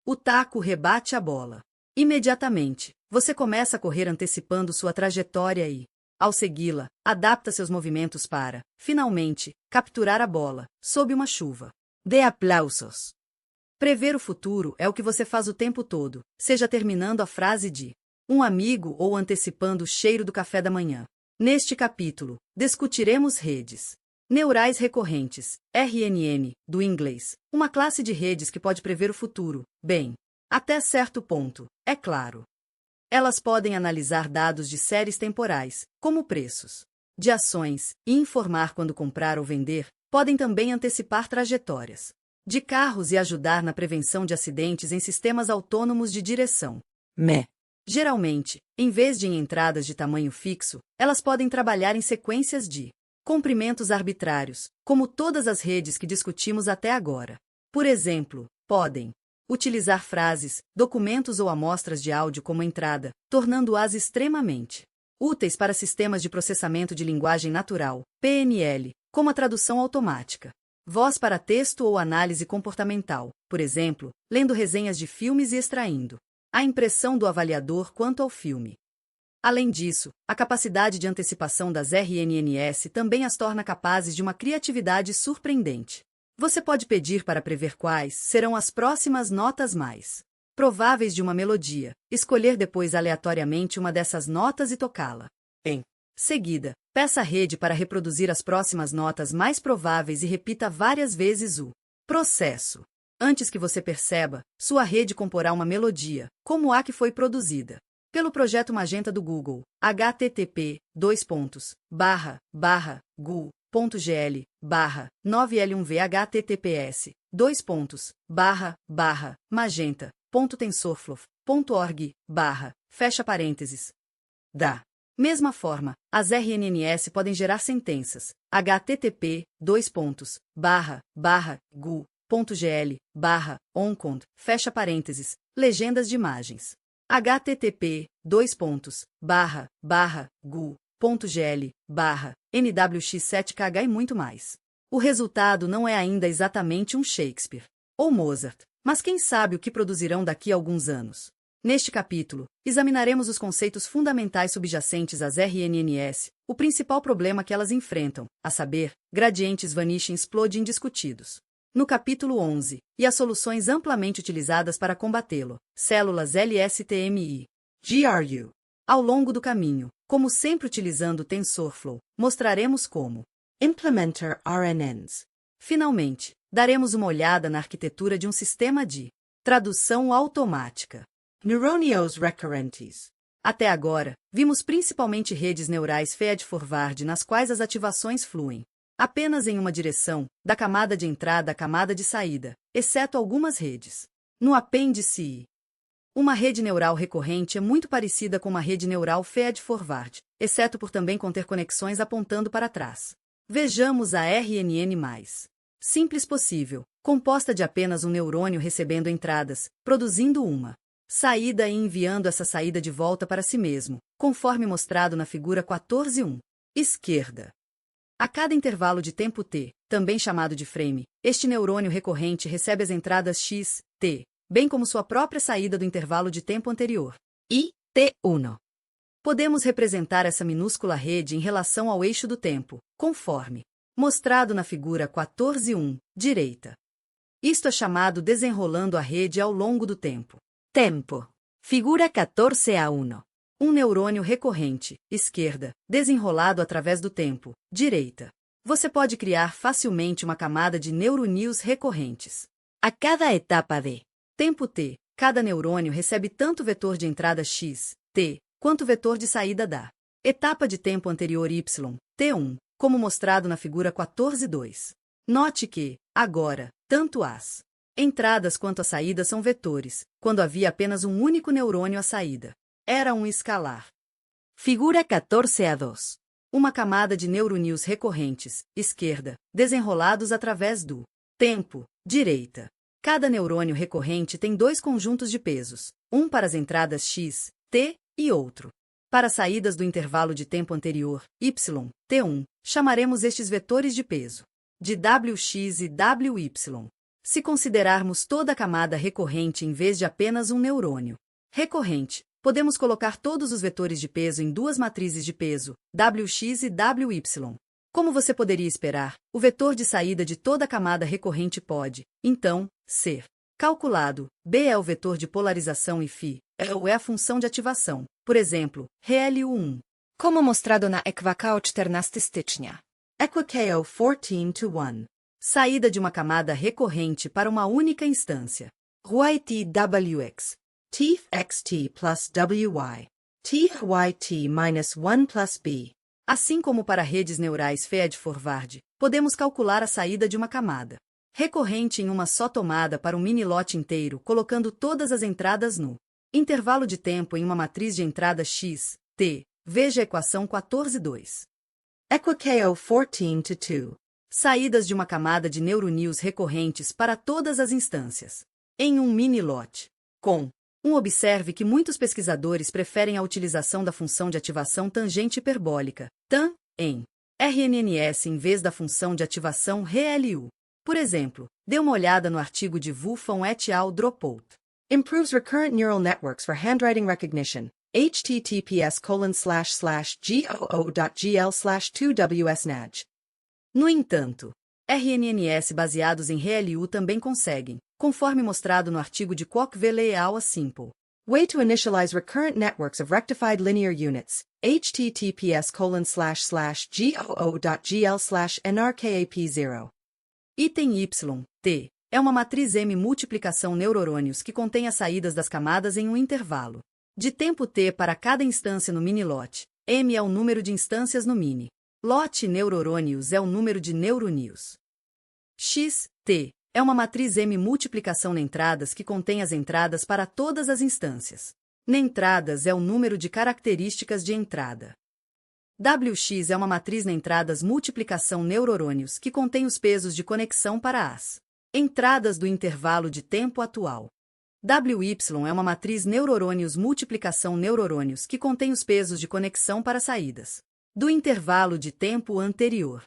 O taco rebate a bola. Imediatamente, você começa a correr antecipando sua trajetória e, ao segui-la, adapta seus movimentos para, finalmente, capturar a bola, sob uma chuva. Dê aplausos. Prever o futuro é o que você faz o tempo todo, seja terminando a frase de um amigo ou antecipando o cheiro do café da manhã. Neste capítulo, discutiremos redes neurais recorrentes, RNN, do inglês, uma classe de redes que pode prever o futuro, bem, até certo ponto, é claro. Elas podem analisar dados de séries temporais, como preços de ações, e informar quando comprar ou vender, podem também antecipar trajetórias de carros e ajudar na prevenção de acidentes em sistemas autônomos de direção. Geralmente, em vez de em entradas de tamanho fixo, elas podem trabalhar em sequências de comprimentos arbitrários, como todas as redes que discutimos até agora. Por exemplo, podem utilizar frases, documentos ou amostras de áudio como entrada, tornando-as extremamente úteis para sistemas de processamento de linguagem natural, PNL, como a tradução automática, voz para texto ou análise comportamental, por exemplo, lendo resenhas de filmes e extraindo a impressão do avaliador quanto ao filme. Além disso, a capacidade de antecipação das RNNs também as torna capazes de uma criatividade surpreendente. Você pode pedir para prever quais serão as próximas notas mais prováveis de uma melodia, escolher depois aleatoriamente uma dessas notas e tocá-la. Em seguida, peça a rede para reproduzir as próximas notas mais prováveis e repita várias vezes o processo. Antes que você perceba, sua rede comporá uma melodia, como a que foi produzida pelo projeto Magenta do Google, http://gu.gl/9l1v https://magenta.tensorflow.org/ fecha parênteses. Da mesma forma, as RNNs podem gerar sentenças, http://gu.gl/oncond, fecha parênteses, legendas de imagens, http://gu.gl/nwx7kh e muito mais. O resultado não é ainda exatamente um Shakespeare ou Mozart, mas quem sabe o que produzirão daqui a alguns anos. Neste capítulo, examinaremos os conceitos fundamentais subjacentes às RNNs, o principal problema que elas enfrentam, a saber, gradientes vanishing explode indiscutidos. No capítulo 11, e as soluções amplamente utilizadas para combatê-lo, células LSTMI, GRU. Ao longo do caminho, como sempre utilizando TensorFlow, mostraremos como implementar RNNs. Finalmente, daremos uma olhada na arquitetura de um sistema de tradução automática. Neuronios Recurrentes. Até agora, vimos principalmente redes neurais feed-forward nas quais as ativações fluem apenas em uma direção, da camada de entrada à camada de saída, exceto algumas redes. No apêndice I, uma rede neural recorrente é muito parecida com uma rede neural feed-forward, exceto por também conter conexões apontando para trás. Vejamos a RNN mais simples possível, composta de apenas um neurônio recebendo entradas, produzindo uma saída e enviando essa saída de volta para si mesmo, conforme mostrado na figura 14.1. Esquerda. A cada intervalo de tempo t, também chamado de frame, este neurônio recorrente recebe as entradas x, t, bem como sua própria saída do intervalo de tempo anterior, i, t1. Podemos representar essa minúscula rede em relação ao eixo do tempo, conforme mostrado na figura 14.1, direita. Isto é chamado desenrolando a rede ao longo do tempo. Tempo. Figura 14a1. Um neurônio recorrente, esquerda, desenrolado através do tempo, direita. Você pode criar facilmente uma camada de neurônios recorrentes. A cada etapa de tempo t, cada neurônio recebe tanto vetor de entrada x, t, quanto vetor de saída da etapa de tempo anterior y, t1, como mostrado na figura 14.2. Note que, agora, tanto as entradas quanto as saídas são vetores, quando havia apenas um único neurônio à saída. Era um escalar. Figura 14a2. Uma camada de neurônios recorrentes, esquerda, desenrolados através do tempo, direita. Cada neurônio recorrente tem dois conjuntos de pesos, um para as entradas x, t, e outro para saídas do intervalo de tempo anterior, y, t1. Chamaremos estes vetores de peso de wx e wy. Se considerarmos toda a camada recorrente em vez de apenas um neurônio recorrente, podemos colocar todos os vetores de peso em duas matrizes de peso, Wx e Wy. Como você poderia esperar, o vetor de saída de toda a camada recorrente pode, então, ser calculado. B é o vetor de polarização e φ é a função de ativação, por exemplo, ReLU1. Como mostrado na EQUAKO 14 stycznia. EQUAKO 14:1. Saída de uma camada recorrente para uma única instância. RyTWx. Txt plus Wy. Tyt minus 1 plus b. Assim como para redes neurais feed-forward, podemos calcular a saída de uma camada recorrente em uma só tomada para um mini-lote inteiro, colocando todas as entradas no intervalo de tempo em uma matriz de entrada x, t. Veja a equação 14:2. EQUAKO 14:2. Saídas de uma camada de neuronews recorrentes para todas as instâncias. Em um mini-lote. Observe que muitos pesquisadores preferem a utilização da função de ativação tangente hiperbólica, TAN, em RNNS em vez da função de ativação ReLU. Por exemplo, dê uma olhada no artigo de Wulfan et al. Dropout. Improves recurrent neural networks for handwriting recognition. https://goo.gl/2wsnag. No entanto, RNNS baseados em ReLU também conseguem, conforme mostrado no artigo de Kwok-Vele et al. A simple way to initialize recurrent networks of rectified linear units. https://goo.gl/nrkap0. Item Y, T, é uma matriz M multiplicação neurônios que contém as saídas das camadas em um intervalo de tempo T para cada instância no mini-lote. M é o número de instâncias no mini-lote, neurônios é o número de neuronews. X, T, é uma matriz M multiplicação nentradas que contém as entradas para todas as instâncias. Nentradas é o número de características de entrada. Wx é uma matriz nentradas multiplicação neurônios que contém os pesos de conexão para as entradas do intervalo de tempo atual. Wy é uma matriz neurônios multiplicação neurônios que contém os pesos de conexão para saídas do intervalo de tempo anterior.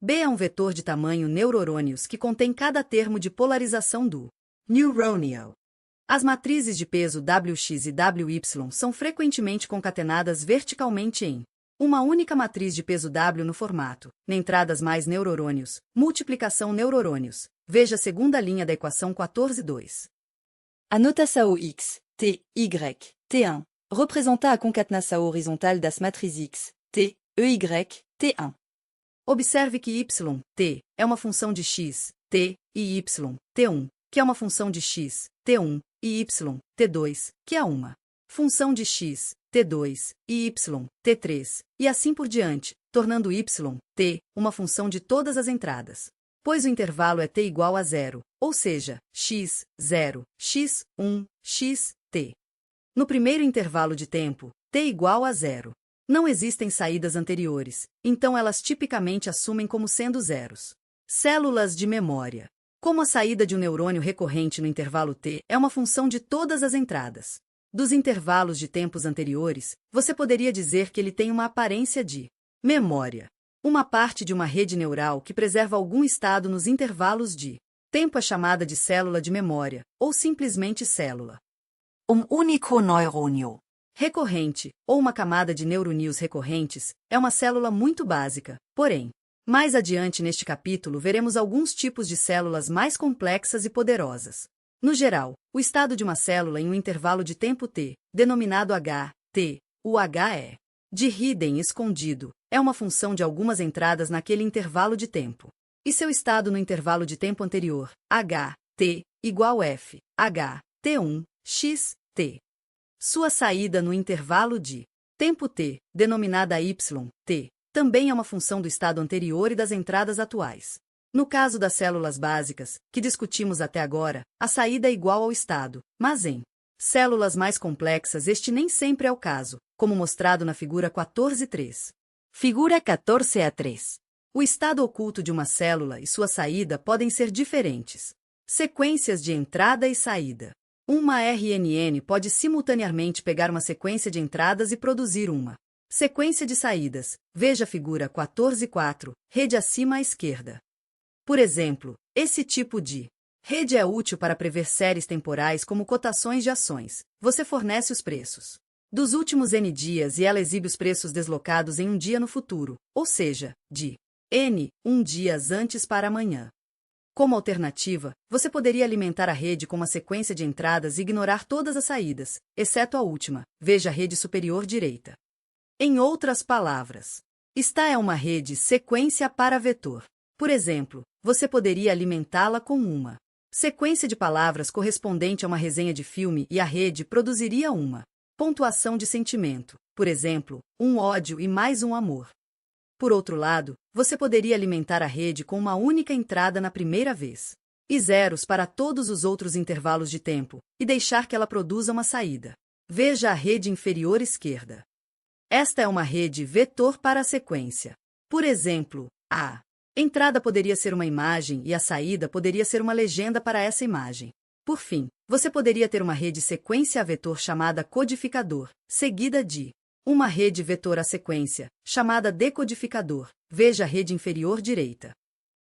B é um vetor de tamanho neurônios que contém cada termo de polarização do neurônio. As matrizes de peso Wx e Wy são frequentemente concatenadas verticalmente em uma única matriz de peso W no formato nentradas mais neurônios, multiplicação neurônios. Veja a segunda linha da equação 14:2. A notação X, T, Y, T1, representa a concatenação horizontal das matrizes X, T, EY, T1. Observe que y, t, é uma função de x, t, e y, t1, que é uma função de x, t1, e y, t2, que é uma função de x, t2, e y, t3, e assim por diante, tornando y, t, uma função de todas as entradas. Pois o intervalo é t igual a 0, ou seja, x, 0, x, 1, x, t. No primeiro intervalo de tempo, t igual a 0. Não existem saídas anteriores, então elas tipicamente assumem como sendo zeros. Células de memória. Como a saída de um neurônio recorrente no intervalo t é uma função de todas as entradas dos intervalos de tempos anteriores, você poderia dizer que ele tem uma aparência de memória. Uma parte de uma rede neural que preserva algum estado nos intervalos de tempo é chamada de célula de memória, ou simplesmente célula. Único neurônio Recorrente, ou uma camada de neuronews recorrentes, é uma célula muito básica, porém, mais adiante neste capítulo veremos alguns tipos de células mais complexas e poderosas. No geral, o estado de uma célula em um intervalo de tempo t, denominado h, t, o h é de hidden escondido, é uma função de algumas entradas naquele intervalo de tempo. E seu estado no intervalo de tempo anterior, h, t, igual f, h, t1, x, t. Sua saída no intervalo de tempo t, denominada y, t, também é uma função do estado anterior e das entradas atuais. No caso das células básicas, que discutimos até agora, a saída é igual ao estado, mas em células mais complexas este nem sempre é o caso, como mostrado na figura 14.3. Figura 14a3. O estado oculto de uma célula e sua saída podem ser diferentes. Sequências de entrada e saída. Uma RNN pode simultaneamente pegar uma sequência de entradas e produzir uma sequência de saídas. Veja a figura 14.4, rede acima à esquerda. Por exemplo, esse tipo de Rede é útil para prever séries temporais como cotações de ações. Você fornece os preços dos últimos N dias e ela exibe os preços deslocados em um dia no futuro, ou seja, de N, dias antes para amanhã. Como alternativa, você poderia alimentar a rede com uma sequência de entradas e ignorar todas as saídas, exceto a última. Veja a rede superior direita. Em outras palavras, esta é uma rede sequência para vetor. Por exemplo, você poderia alimentá-la com uma sequência de palavras correspondente a uma resenha de filme e a rede produziria uma pontuação de sentimento, por exemplo, um ódio e mais um amor. Por outro lado, você poderia alimentar a rede com uma única entrada na primeira vez e zeros para todos os outros intervalos de tempo, e deixar que ela produza uma saída. Veja a rede inferior esquerda. Esta é uma rede vetor para a sequência. Por exemplo, a entrada poderia ser uma imagem e a saída poderia ser uma legenda para essa imagem. Por fim, você poderia ter uma rede sequência a vetor chamada codificador, seguida de uma rede vetor a sequência, chamada decodificador. Veja a rede inferior direita.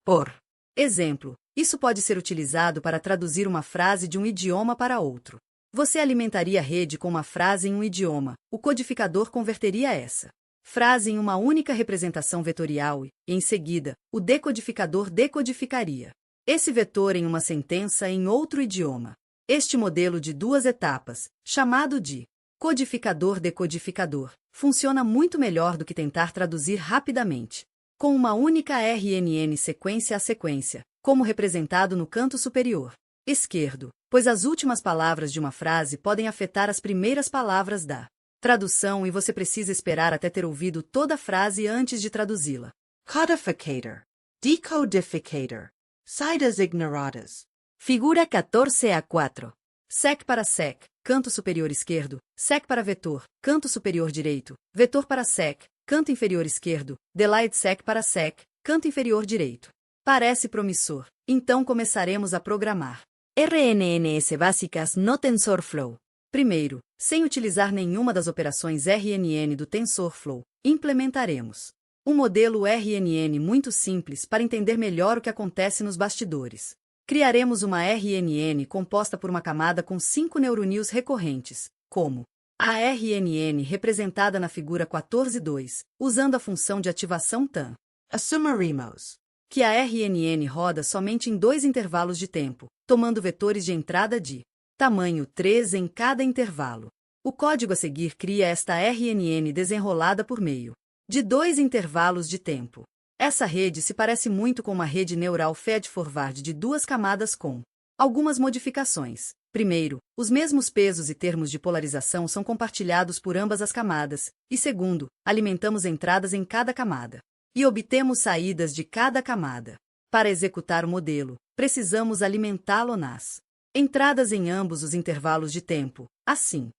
Por exemplo, isso pode ser utilizado para traduzir uma frase de um idioma para outro. Você alimentaria a rede com uma frase em um idioma, o codificador converteria essa frase em uma única representação vetorial e, em seguida, o decodificador decodificaria esse vetor em uma sentença em outro idioma. Este modelo de duas etapas, chamado de codificador-decodificador, funciona muito melhor do que tentar traduzir rapidamente, com uma única RNN sequência a sequência, como representado no canto superior esquerdo, pois as últimas palavras de uma frase podem afetar as primeiras palavras da tradução e você precisa esperar até ter ouvido toda a frase antes de traduzi-la. Codificator. Decodificator. Saídas ignoradas. Figura 14A4. Sec para sec, canto superior esquerdo, sec para vetor, canto superior direito, vetor para sec, canto inferior esquerdo, delayed sec para sec, canto inferior direito. Parece promissor, então começaremos a programar RNNs básicas no TensorFlow. Primeiro, sem utilizar nenhuma das operações RNN do TensorFlow, implementaremos um modelo RNN muito simples para entender melhor o que acontece nos bastidores. Criaremos uma RNN composta por uma camada com 5 neuronews recorrentes, como a RNN representada na figura 14.2, usando a função de ativação TAN. Assumiremos Que a RNN roda somente em 2 intervalos de tempo, tomando vetores de entrada de tamanho 3 em cada intervalo. O código a seguir cria esta RNN desenrolada por meio de 2 intervalos de tempo. Essa rede se parece muito com uma rede neural feed-forward de 2 camadas com algumas modificações. Primeiro, os mesmos pesos e termos de polarização são compartilhados por ambas as camadas, e segundo, alimentamos entradas em cada camada e obtemos saídas de cada camada. Para executar o modelo, precisamos alimentá-lo nas entradas em ambos os intervalos de tempo, assim.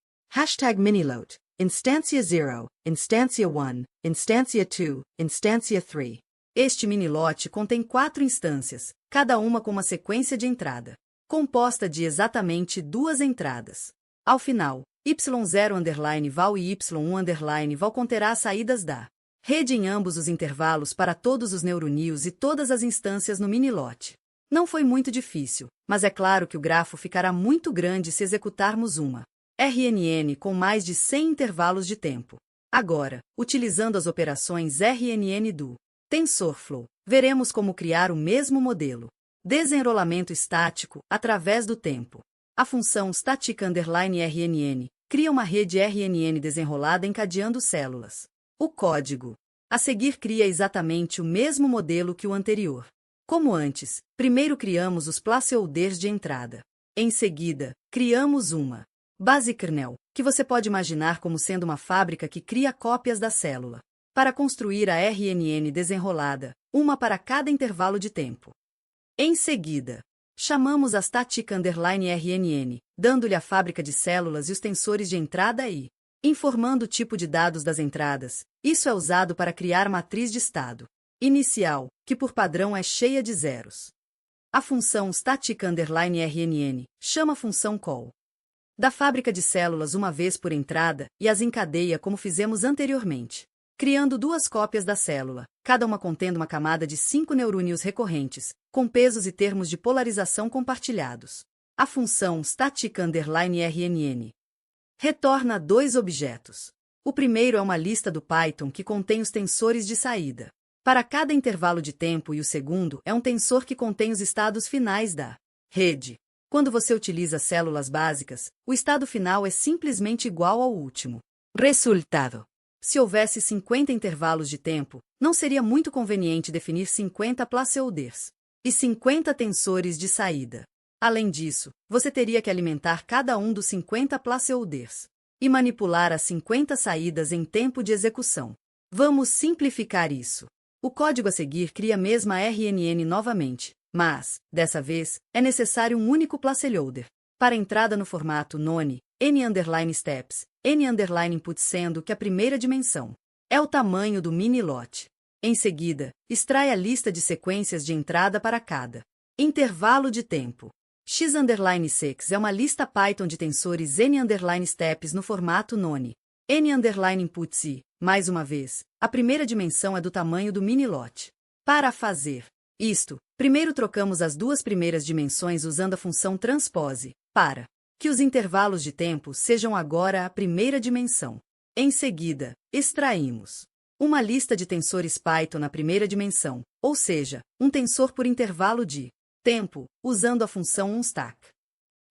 #miniload. Instância 0, Instância 1, Instância 2, Instância 3. Este minilote contém 4 instâncias, cada uma com uma sequência de entrada, composta de exatamente 2 entradas. Ao final, y0_val e y1_val conterá as saídas da rede em ambos os intervalos para todos os neuronews e todas as instâncias no minilote. Não foi muito difícil, mas é claro que o grafo ficará muito grande se executarmos uma RNN com mais de 100 intervalos de tempo. Agora, utilizando as operações RNN do TensorFlow, veremos como criar o mesmo modelo. Desenrolamento estático através do tempo. A função static_RNN cria uma rede RNN desenrolada encadeando células. O código a seguir cria exatamente o mesmo modelo que o anterior. Como antes, primeiro criamos os placeholders de entrada. Em seguida, criamos uma base kernel, que você pode imaginar como sendo uma fábrica que cria cópias da célula, para construir a RNN desenrolada, uma para cada intervalo de tempo. Em seguida, chamamos a static_RNN, dando-lhe a fábrica de células e os tensores de entrada e informando o tipo de dados das entradas. Isso é usado para criar matriz de estado inicial, que por padrão é cheia de zeros. A função static_RNN chama a função call da fábrica de células uma vez por entrada e as encadeia como fizemos anteriormente. criando duas cópias da célula, cada uma contendo uma camada de 5 neurônios recorrentes, com pesos e termos de polarização compartilhados. A função static_rnn retorna dois objetos. O primeiro é uma lista do Python que contém os tensores de saída para cada intervalo de tempo e o segundo é um tensor que contém os estados finais da rede. Quando você utiliza células básicas, o estado final é simplesmente igual ao último resultado. Se houvesse 50 intervalos de tempo, não seria muito conveniente definir 50 placeholders e 50 tensores de saída. Além disso, você teria que alimentar cada um dos 50 placeholders e manipular as 50 saídas em tempo de execução. Vamos simplificar isso. O código a seguir cria a mesma RNN novamente, mas, dessa vez, é necessário um único placeholder para entrada no formato none, n_steps, n_input, sendo que a primeira dimensão é o tamanho do mini-lote. Em seguida, extrai a lista de sequências de entrada para cada intervalo de tempo. x_6 é uma lista Python de tensores n_steps no formato none, n_inputs e, mais uma vez, a primeira dimensão é do tamanho do mini-lote. Para fazer isto, primeiro trocamos as duas primeiras dimensões usando a função transpose, para que os intervalos de tempo sejam agora a primeira dimensão. Em seguida, extraímos uma lista de tensores Python na primeira dimensão, ou seja, um tensor por intervalo de tempo, usando a função onStack.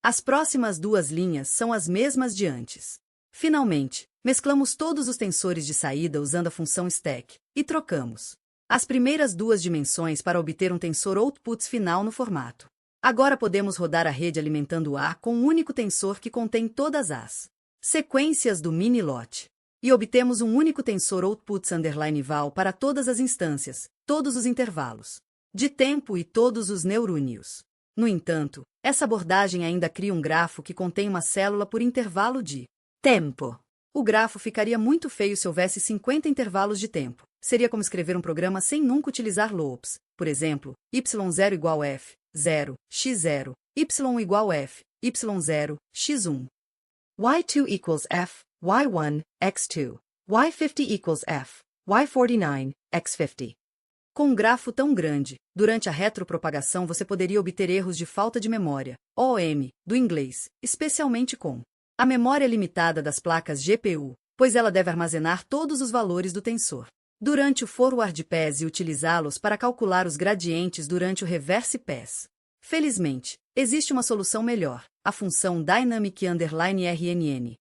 As próximas duas linhas são as mesmas de antes. Finalmente, mesclamos todos os tensores de saída usando a função stack, e trocamos as primeiras duas dimensões para obter um tensor outputs final no formato. Agora podemos rodar a rede alimentando A com um único tensor que contém todas as sequências do mini-lote. E obtemos um único tensor outputs_val para todas as instâncias, todos os intervalos de tempo e todos os neurônios. No entanto, essa abordagem ainda cria um grafo que contém uma célula por intervalo de tempo. O grafo ficaria muito feio se houvesse 50 intervalos de tempo. Seria como escrever um programa sem nunca utilizar loops. Por exemplo, y0 igual f, 0, x0, y igual f, y0, x1. y2 equals f, y1, x2, y50 equals f, y49, x50. Com um grafo tão grande, durante a retropropagação você poderia obter erros de falta de memória, OM, do inglês, especialmente com a memória limitada das placas GPU, pois ela deve armazenar todos os valores do tensor durante o forward pass e utilizá-los para calcular os gradientes durante o reverse pass. Felizmente, existe uma solução melhor, a função dynamic_rnn.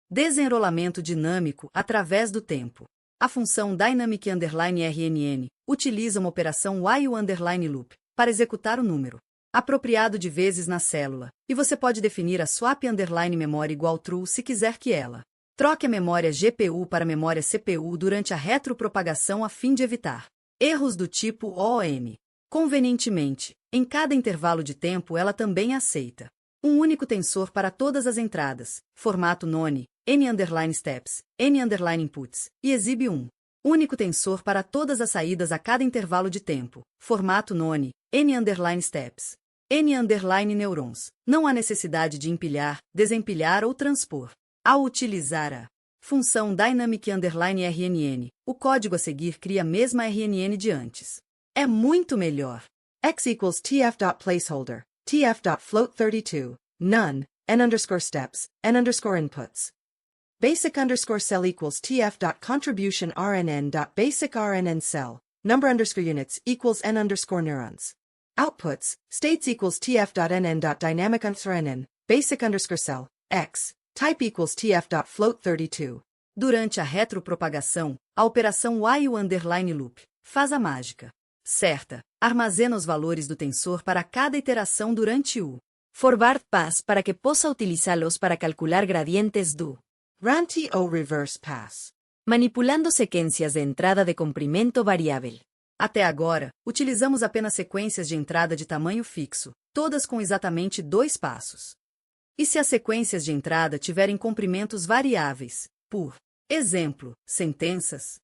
Desenrolamento dinâmico através do tempo. A função dynamic_rnn utiliza uma operação while_loop para executar o número apropriado de vezes na célula, e você pode definir a swap_memory igual true se quiser que ela troque a memória GPU para a memória CPU durante a retropropagação a fim de evitar erros do tipo OM. Convenientemente, em cada intervalo de tempo ela também aceita um único tensor para todas as entradas, formato none, n_steps, n_inputs, e exibe um único tensor para todas as saídas a cada intervalo de tempo, formato none, n_steps, n_neurons. Não há necessidade de empilhar, desempilhar ou transpor. Ao utilizar a função dynamic_rnn, o código a seguir cria a mesma RNN de antes. É muito melhor. X equals tf.placeholder, tf.float32, none, n_steps, n_inputs. Basic_cell equals tf.contribution_rnn.basic_rnn_cell, number_units equals n_neurons. Outputs, states equals tf.nn.dynamic_rnn, basic_cell, x, type equals tf.float32. Durante a retropropagação, a operação while_loop faz a mágica certa, armazena os valores do tensor para cada iteração durante o forward pass para que possa utilizá-los para calcular gradientes do RANT ou reverse pass, manipulando sequências de entrada de comprimento variável. Até agora, utilizamos apenas sequências de entrada de tamanho fixo, todas com exatamente 2 passos. E se as sequências de entrada tiverem comprimentos variáveis, por exemplo, sentenças?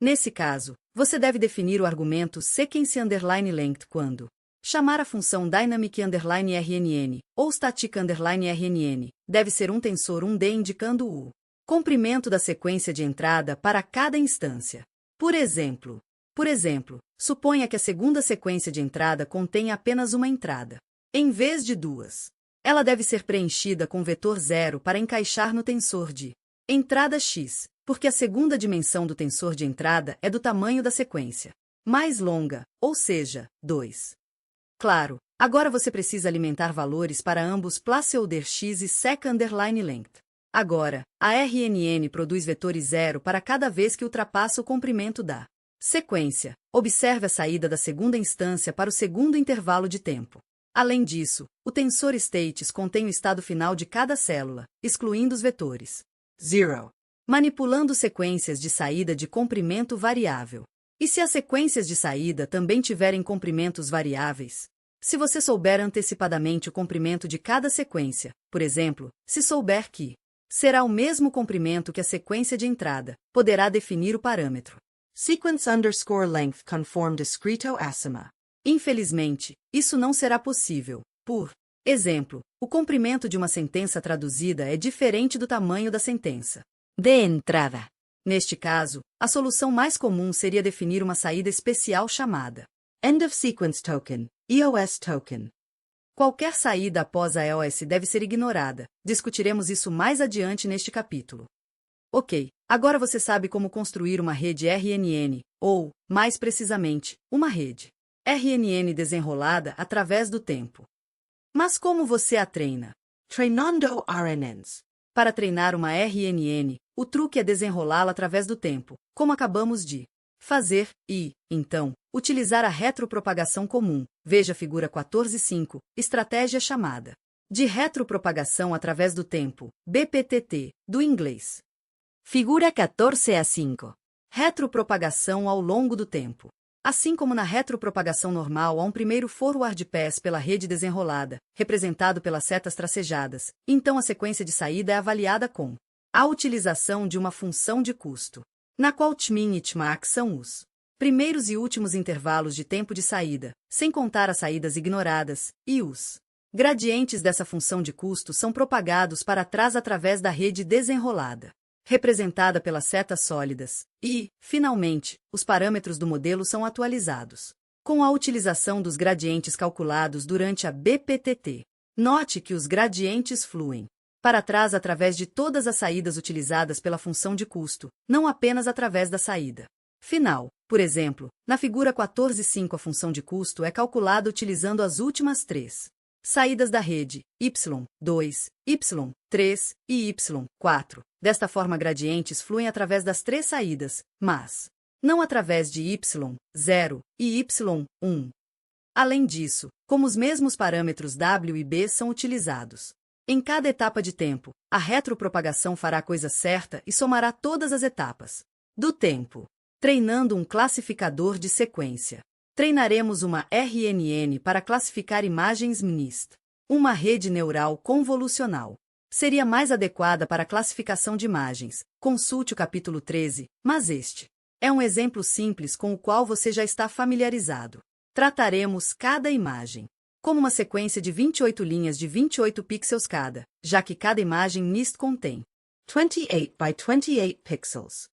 Nesse caso, você deve definir o argumento sequence_length quando chamar a função dynamic_rnn ou static_rnn, deve ser um tensor 1D indicando o Comprimento da sequência de entrada para cada instância. Por exemplo, suponha que a segunda sequência de entrada contenha apenas uma entrada, em vez de duas. Ela deve ser preenchida com vetor 0 para encaixar no tensor de entrada x, porque a segunda dimensão do tensor de entrada é do tamanho da sequência mais longa, ou seja, 2. Claro, agora você precisa alimentar valores para ambos placeholder x e sec_length. Agora, a RNN produz vetores 0 para cada vez que ultrapassa o comprimento da sequência. Observe a saída da segunda instância para o segundo intervalo de tempo. Além disso, o tensor states contém o estado final de cada célula, excluindo os vetores 0. Manipulando sequências de saída de comprimento variável. E se as sequências de saída também tiverem comprimentos variáveis? Se você souber antecipadamente o comprimento de cada sequência, por exemplo, se souber que será o mesmo comprimento que a sequência de entrada, poderá definir o parâmetro sequence_length conform discreto asymptote. Infelizmente, isso não será possível. Por exemplo, o comprimento de uma sentença traduzida é diferente do tamanho da sentença de entrada. Neste caso, a solução mais comum seria definir uma saída especial chamada End of Sequence Token, EOS Token. Qualquer saída após a EOS deve ser ignorada. Discutiremos isso mais adiante neste capítulo. Ok, agora você sabe como construir uma rede RNN, ou, mais precisamente, uma rede RNN desenrolada através do tempo. Mas como você a treina? Treinando RNNs. Para treinar uma RNN, o truque é desenrolá-la através do tempo, como acabamos de fazer, e, então, utilizar a retropropagação comum. Veja a figura 14.5, estratégia chamada de retropropagação através do tempo, BPTT, do inglês. Figura 14.5. Retropropagação ao longo do tempo. Assim como na retropropagação normal há um primeiro forward pass pela rede desenrolada, representado pelas setas tracejadas, então a sequência de saída é avaliada com a utilização de uma função de custo, na qual Tmin e Tmax são os primeiros e últimos intervalos de tempo de saída, sem contar as saídas ignoradas, e os gradientes dessa função de custo são propagados para trás através da rede desenrolada, representada pelas setas sólidas, e, finalmente, os parâmetros do modelo são atualizados com a utilização dos gradientes calculados durante a BPTT. Note que os gradientes fluem para trás através de todas as saídas utilizadas pela função de custo, não apenas através da saída final. Por exemplo, na figura 14.5 a função de custo é calculada utilizando as últimas três saídas da rede, y2, y3 e y4. Desta forma, gradientes fluem através das três saídas, mas não através de y0 e y1. Além disso, como os mesmos parâmetros w e b são utilizados em cada etapa de tempo, a retropropagação fará a coisa certa e somará todas as etapas do tempo. Treinando um classificador de sequência. Treinaremos uma RNN para classificar imagens MNIST. Uma rede neural convolucional seria mais adequada para a classificação de imagens. Consulte o capítulo 13, mas este é um exemplo simples com o qual você já está familiarizado. Trataremos cada imagem como uma sequência de 28 linhas de 28 pixels cada, já que cada imagem MNIST contém 28 by 28 pixels.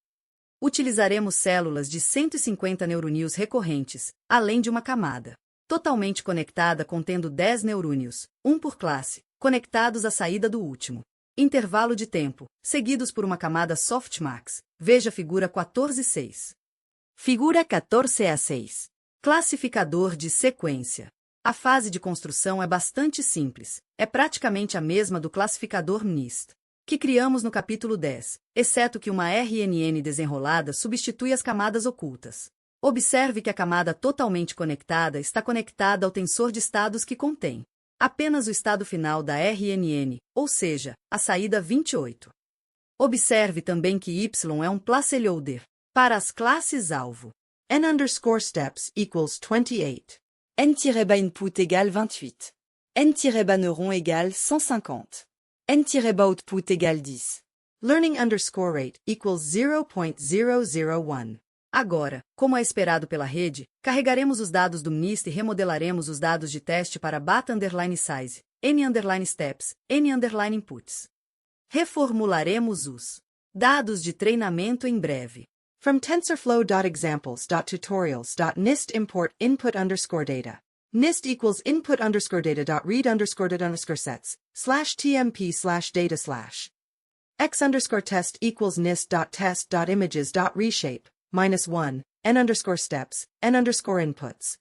Utilizaremos células de 150 neurônios recorrentes, além de uma camada totalmente conectada contendo 10 neurônios, um por classe, conectados à saída do último intervalo de tempo, seguidos por uma camada softmax. Veja a figura 14.6. Figura 14a6. Classificador de sequência. A fase de construção é bastante simples, é praticamente a mesma do classificador MNIST, que criamos no capítulo 10, exceto que uma RNN desenrolada substitui as camadas ocultas. Observe que a camada totalmente conectada está conectada ao tensor de estados que contém apenas o estado final da RNN, ou seja, a saída 28. Observe também que Y é um placeholder para as classes-alvo. N_steps equals 28. N-input égale 28. N-neuron égale 150. N-output égale 10. Learning_rate equals 0.001. Agora, como é esperado pela rede, carregaremos os dados do MNIST e remodelaremos os dados de teste para bat_size, n_steps, n_inputs. Reformularemos os Dados de treinamento em breve. From TensorFlow.examples.tutorials.nist import input_data. NIST equals input_data.read_sets /tmp/data/. X_test equals nist.test.images.reshape -1 n_steps n_inputs.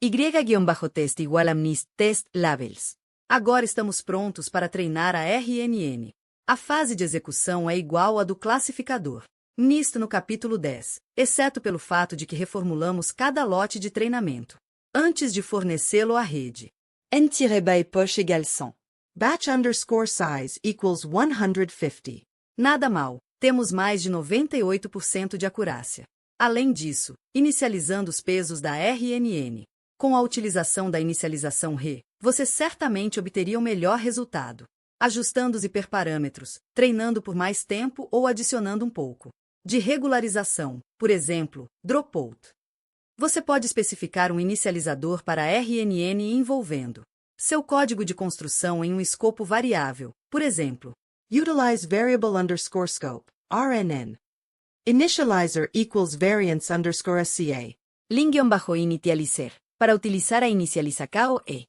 Y-test igual a NIST test labels. Agora estamos prontos para treinar a RNN. A fase de execução é igual à do classificador. NIST no capítulo 10, exceto pelo fato de que reformulamos cada lote de treinamento antes de fornecê-lo à rede. n-bas poche égale 100. Batch_size equals 150. Nada mal, temos mais de 98% de acurácia. Além disso, inicializando os pesos da RNN. Com a utilização da inicialização RE, você certamente obteria o melhor resultado. Ajustando os hiperparâmetros, treinando por mais tempo ou adicionando um pouco de regularização, por exemplo, dropout. Você pode especificar um inicializador para a RNN envolvendo seu código de construção em um escopo variável, por exemplo, Utilize variable_scope, RNN. Initializer equals variance_SCA. Ling-initializer, para utilizar a inicializa KOE.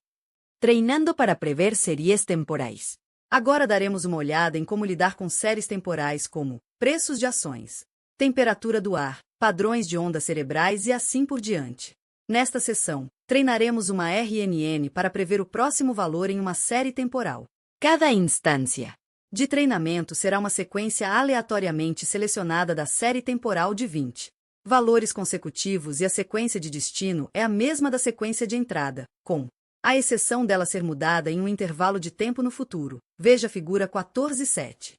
Treinando para prever séries temporais. Agora daremos uma olhada em como lidar com séries temporais como preços de ações, temperatura do ar, padrões de ondas cerebrais e assim por diante. Nesta sessão, treinaremos uma RNN para prever o próximo valor em uma série temporal. Cada instância de treinamento será uma sequência aleatoriamente selecionada da série temporal de 20 valores consecutivos e a sequência de destino é a mesma da sequência de entrada, com a exceção dela ser mudada em um intervalo de tempo no futuro. Veja a figura 14.7.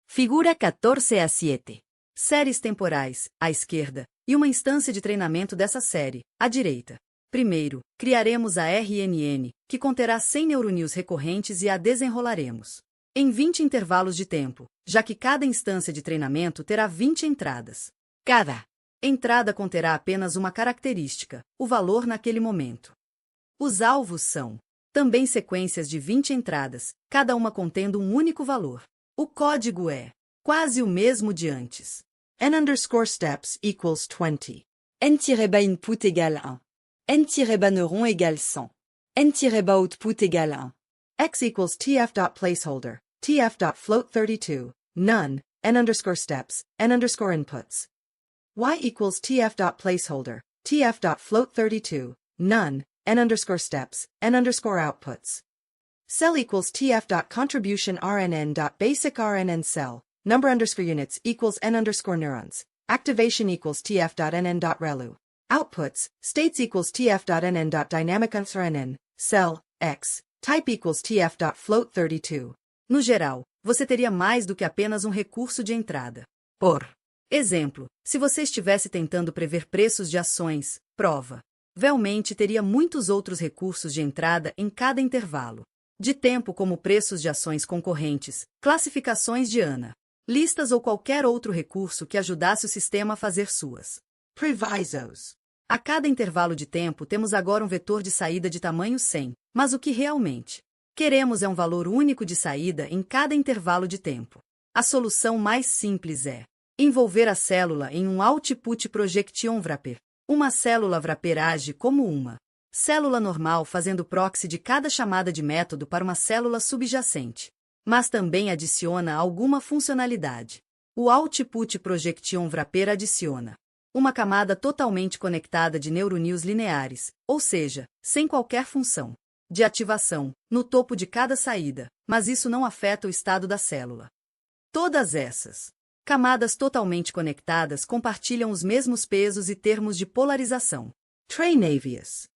Figura 14a7. Séries temporais, à esquerda, e uma instância de treinamento dessa série, à direita. Primeiro, criaremos a RNN, que conterá 100 neuronews recorrentes e a desenrolaremos em 20 intervalos de tempo, já que cada instância de treinamento terá 20 entradas. Cada entrada conterá apenas uma característica, o valor naquele momento. Os alvos são também sequências de 20 entradas, cada uma contendo um único valor. O código é quase o mesmo de antes. N_steps equals 20. n-bas input égale 1. n-bas neuron égale 100. n-bas output égale 1. X equals tf.placeholder, tf.float32, none, n_steps, n_inputs. Y equals tf.placeholder, tf.float32, none, n_steps, n_outputs. Cell equals tf.contribution_rnn.basic_rnn cell, number_units equals n_neurons. Activation equals tf.nn.relu. Outputs, states equals tf.nn.dynamic_rnn, cell, x. Type equals tf.float32. No geral, você teria mais do que apenas um recurso de entrada. Por exemplo, se você estivesse tentando prever preços de ações, provavelmente teria muitos outros recursos de entrada em cada intervalo de tempo, como preços de ações concorrentes, classificações de ANA, listas ou qualquer outro recurso que ajudasse o sistema a fazer suas provisos. A cada intervalo de tempo temos agora um vetor de saída de tamanho 100, mas o que realmente queremos é um valor único de saída em cada intervalo de tempo. A solução mais simples é envolver a célula em um output projection wrapper. Uma célula wrapper age como uma célula normal, fazendo proxy de cada chamada de método para uma célula subjacente, mas também adiciona alguma funcionalidade. O output projection wrapper adiciona uma camada totalmente conectada de neuronews lineares, ou seja, sem qualquer função de ativação, no topo de cada saída, mas isso não afeta o estado da célula. Todas essas camadas totalmente conectadas compartilham os mesmos pesos e termos de polarização. Trainavius.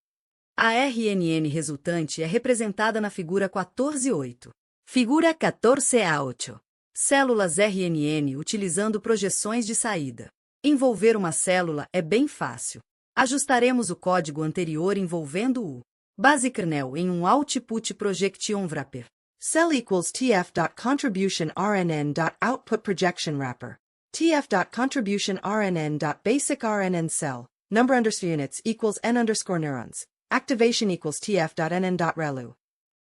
A RNN resultante é representada na figura 14.8. Figura 14a8. Células RNN utilizando projeções de saída. Envolver uma célula é bem fácil. Ajustaremos o código anterior envolvendo o base kernel em um output projection wrapper. Cell equals tf.contribution_rnn.output projection wrapper. tf.contribution_rnn.basic_rnn cell, number_units equals n_neurons. Activation equals tf.nn.relu.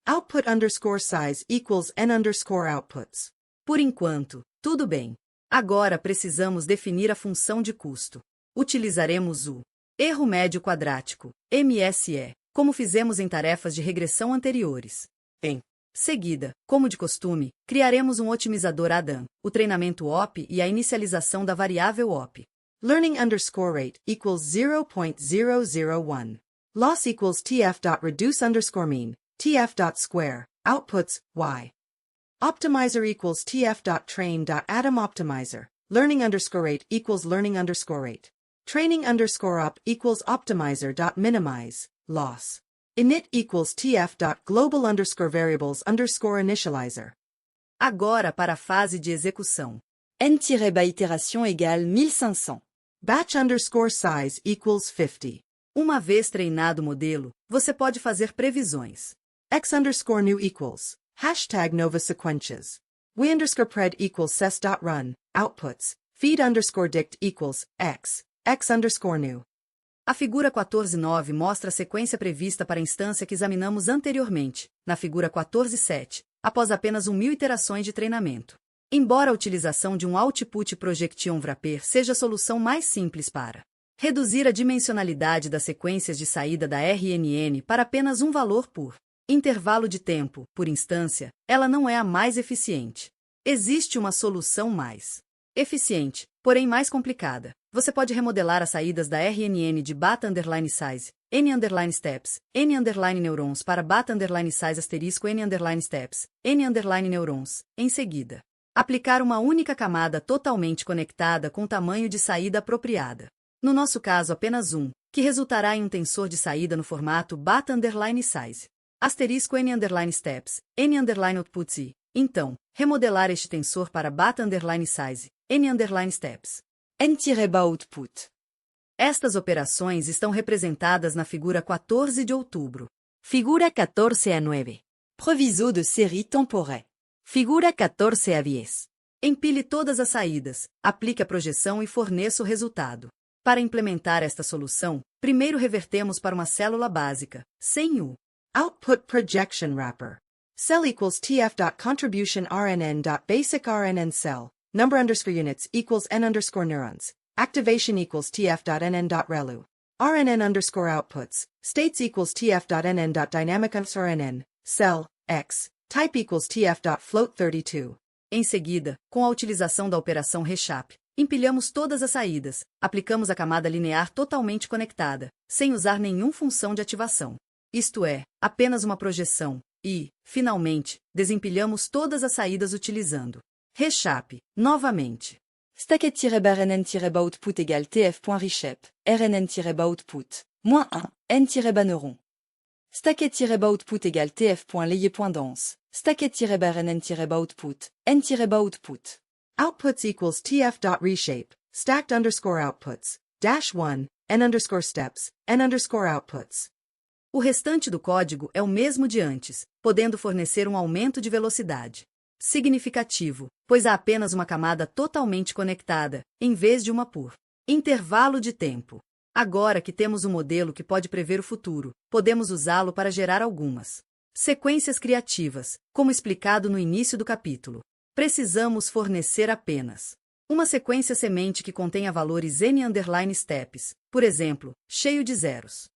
Output_size equals n_outputs. Por enquanto, tudo bem. Agora precisamos definir a função de custo. Utilizaremos o erro médio quadrático, MSE, como fizemos em tarefas de regressão anteriores. Em seguida, como de costume, criaremos um otimizador ADAM, o treinamento OP e a inicialização da variável OP. Learning underscore rate equals 0.001. Loss equals tf.reduce underscore mean, tf.square, outputs, y. Optimizer equals tf.train.atom optimizer. Learning underscore rate equals learning underscore rate. Training underscore op equals optimizer.minimize, loss. Init equals tf.global underscore variables underscore initializer. Agora para a fase de execução. n-by itération égale 1500. Batch underscore size equals 50. Uma vez treinado o modelo, você pode fazer previsões. X underscore new equals hashtag nova sequentias. We underscore pred equals ses.run, outputs, feed underscore dict equals x underscore new. A figura 14.9 mostra a sequência prevista para a instância que examinamos anteriormente, na figura 14.7, após apenas 1000 iterações de treinamento. Embora a utilização de um output projection wrapper seja a solução mais simples para reduzir a dimensionalidade das sequências de saída da RNN para apenas um valor por intervalo de tempo, por instância, ela não é a mais eficiente. Existe uma solução mais eficiente, porém mais complicada. Você pode remodelar as saídas da RNN de bat_size, n_steps, n_neurons para bat_size *n_steps, n_neurons, em seguida. Aplicar uma única camada totalmente conectada com tamanho de saída apropriada. No nosso caso apenas um, que resultará em um tensor de saída no formato bat_size. *n_steps, n_outputs e, então, remodelar este tensor para bat_size, n_steps. n-ba output. Estas operações estão representadas na figura 14 de outubro. Figura 14a9. Proviso de série temporaire. Figura 14a10. Empilhe todas as saídas, aplique a projeção e forneça o resultado. Para implementar esta solução, primeiro revertemos para uma célula básica, sem o output projection wrapper. Cell equals tf.contribution rnn.basic rnn cell. Number underscore units equals n underscore neurons. Activation equals tf.nn.relu. rnn underscore outputs. States equals tf.nn.dynamic underscore nn. Cell, x. Type equals tf.float32. Em seguida, com a utilização da operação reshape, empilhamos todas as saídas, aplicamos a camada linear totalmente conectada, sem usar nenhuma função de ativação. Isto é, apenas uma projeção, e, finalmente, desempilhamos todas as saídas utilizando reshape, novamente. Stacket-rnn-output égale tf.reshape, rnn-output, -1, n-neuron. Stacket-output égale tf.layer.dense, stacket-rnn-output, n-output. Outputs equals tf.reshape, stacked underscore outputs, -1, n underscore steps, n underscore outputs. O restante do código é o mesmo de antes, podendo fornecer um aumento de velocidade significativo, pois há apenas uma camada totalmente conectada, em vez de uma por intervalo de tempo. Agora que temos um modelo que pode prever o futuro, podemos usá-lo para gerar algumas sequências criativas, como explicado no início do capítulo. Precisamos fornecer apenas uma sequência semente que contenha valores n_steps, por exemplo, cheio de zeros.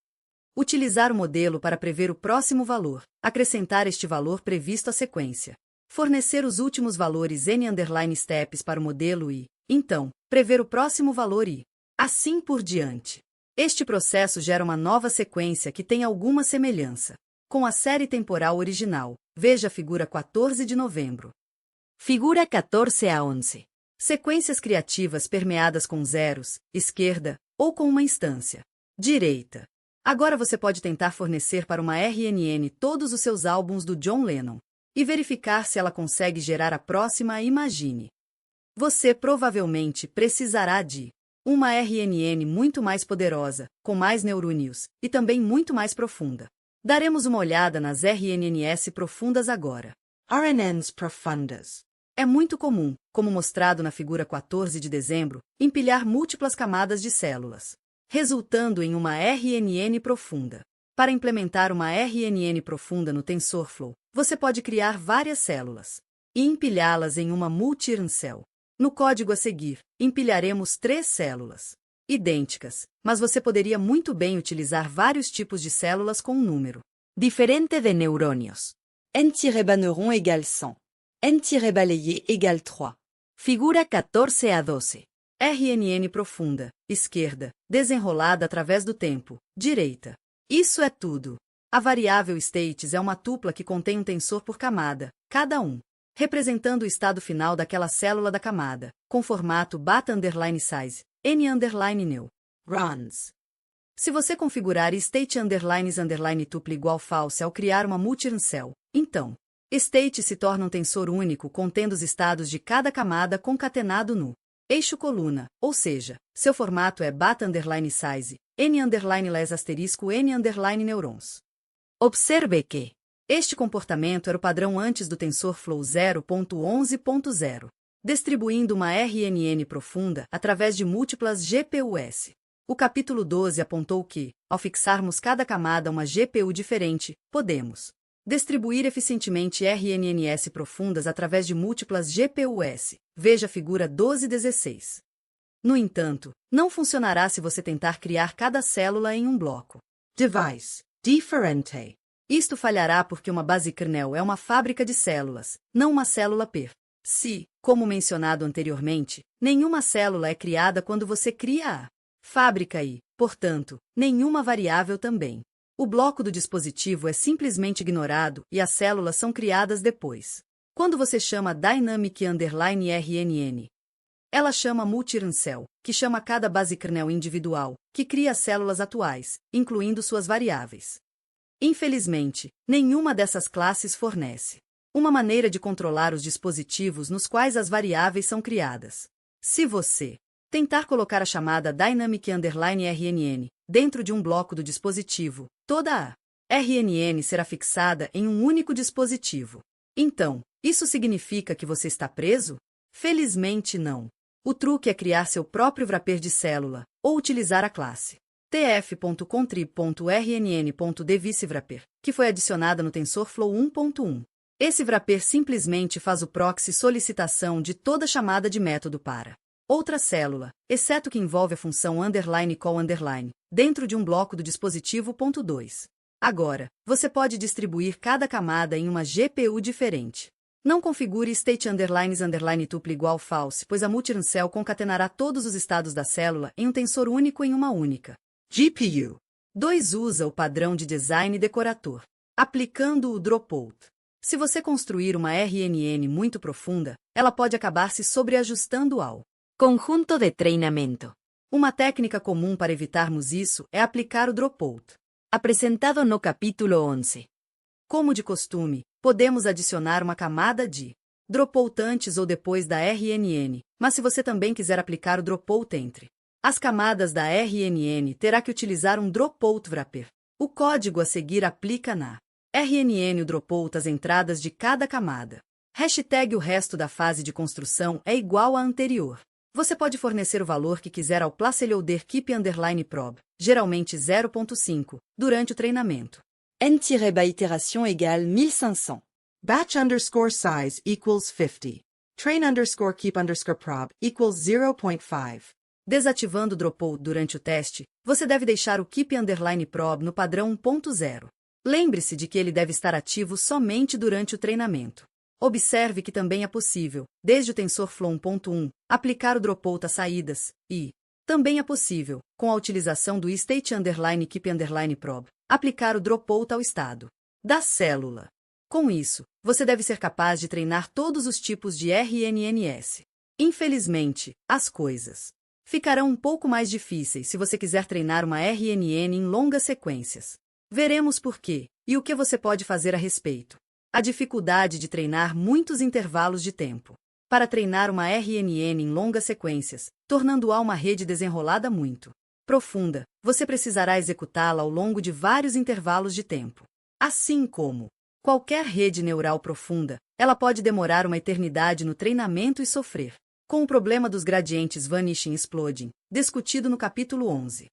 Utilizar o modelo para prever o próximo valor, acrescentar este valor previsto à sequência. Fornecer os últimos valores n_steps para o modelo e, então, prever o próximo valor e assim por diante. Este processo gera uma nova sequência que tem alguma semelhança com a série temporal original. Veja a figura 14 de novembro. Figura 14a11. Sequências criativas permeadas com zeros, esquerda, ou com uma instância direita. Agora você pode tentar fornecer para uma RNN todos os seus álbuns do John Lennon e verificar se ela consegue gerar a próxima Imagine. Você provavelmente precisará de uma RNN muito mais poderosa, com mais neurônios, e também muito mais profunda. Daremos uma olhada nas RNNs profundas agora. RNNs profundas. É muito comum, como mostrado na figura 14 de dezembro, empilhar múltiplas camadas de células, resultando em uma RNN profunda. Para implementar uma RNN profunda no TensorFlow, você pode criar várias células e empilhá-las em uma multi-cell. No código a seguir, empilharemos 3 células idênticas, mas você poderia muito bem utilizar vários tipos de células com um número diferente de neurônios. N-neuron égale 100. N-balayé égale 3. Figura 14 a 12. RNN profunda, esquerda, desenrolada através do tempo, direita. Isso é tudo. A variável states é uma tupla que contém um tensor por camada, cada um, representando o estado final daquela célula da camada, com formato bat_size, n_new, runs. Se você configurar state_tupla igual false ao criar uma multi-cell, então, state se torna um tensor único contendo os estados de cada camada concatenado no eixo coluna, ou seja, seu formato é bat_size, n_less*n_neurons. Observe que este comportamento era o padrão antes do TensorFlow 0.11.0, distribuindo uma RNN profunda através de múltiplas GPUs. O capítulo 12 apontou que, ao fixarmos cada camada a uma GPU diferente, podemos distribuir eficientemente RNNs profundas através de múltiplas GPUs. Veja a figura 12.16. No entanto, não funcionará se você tentar criar cada célula em um bloco. Device. Differente. Isto falhará porque uma base kernel é uma fábrica de células, não uma célula per si. Como mencionado anteriormente, nenhuma célula é criada quando você cria a fábrica e, portanto, nenhuma variável também. O bloco do dispositivo é simplesmente ignorado e as células são criadas depois. Quando você chama dynamic_RNN, ela chama multi-cell, que chama cada base kernel individual, que cria as células atuais, incluindo suas variáveis. Infelizmente, nenhuma dessas classes fornece uma maneira de controlar os dispositivos nos quais as variáveis são criadas. Se você tentar colocar a chamada dynamic_RNN dentro de um bloco do dispositivo, toda a RNN será fixada em um único dispositivo. Então, isso significa que você está preso? Felizmente não. O truque é criar seu próprio wrapper de célula, ou utilizar a classe tf.contrib.rnn.device_wrapper, que foi adicionada no TensorFlow 1.1. Esse wrapper simplesmente faz o proxy solicitação de toda chamada de método para outra célula, exceto que envolve a função _call_, dentro de um bloco do dispositivo. 2. Agora, você pode distribuir cada camada em uma GPU diferente. Não configure state_tupla igual false, pois a multi-cell concatenará todos os estados da célula em um tensor único em uma única GPU. 2. Usa o padrão de design decorator, aplicando o dropout. Se você construir uma RNN muito profunda, ela pode acabar se sobreajustando ao conjunto de treinamento. Uma técnica comum para evitarmos isso é aplicar o dropout, apresentado no capítulo 11. Como de costume, podemos adicionar uma camada de dropout antes ou depois da RNN, mas se você também quiser aplicar o dropout entre as camadas da RNN, terá que utilizar um dropout wrapper. O código a seguir aplica na RNN o dropout às entradas de cada camada. Hashtag o resto da fase de construção é igual à anterior. Você pode fornecer o valor que quiser ao placeholder keep_prob, geralmente 0.5, durante o treinamento. N-by-itération égale 1500. Batch_size equals 50. Train_keep_prob equals 0.5. Desativando o dropout durante o teste, você deve deixar o keep_prob no padrão 1.0. Lembre-se de que ele deve estar ativo somente durante o treinamento. Observe que também é possível, desde o TensorFlow 1.1, aplicar o dropout às saídas, e também é possível, com a utilização do state_keep_prob, aplicar o dropout ao estado da célula. Com isso, você deve ser capaz de treinar todos os tipos de RNNs. Infelizmente, as coisas ficarão um pouco mais difíceis se você quiser treinar uma RNN em longas sequências. Veremos por quê e o que você pode fazer a respeito. A dificuldade de treinar muitos intervalos de tempo. Para treinar uma RNN em longas sequências, tornando-a uma rede desenrolada muito profunda, você precisará executá-la ao longo de vários intervalos de tempo. Assim como qualquer rede neural profunda, ela pode demorar uma eternidade no treinamento e sofrer com o problema dos gradientes vanishing exploding, discutido no capítulo 11.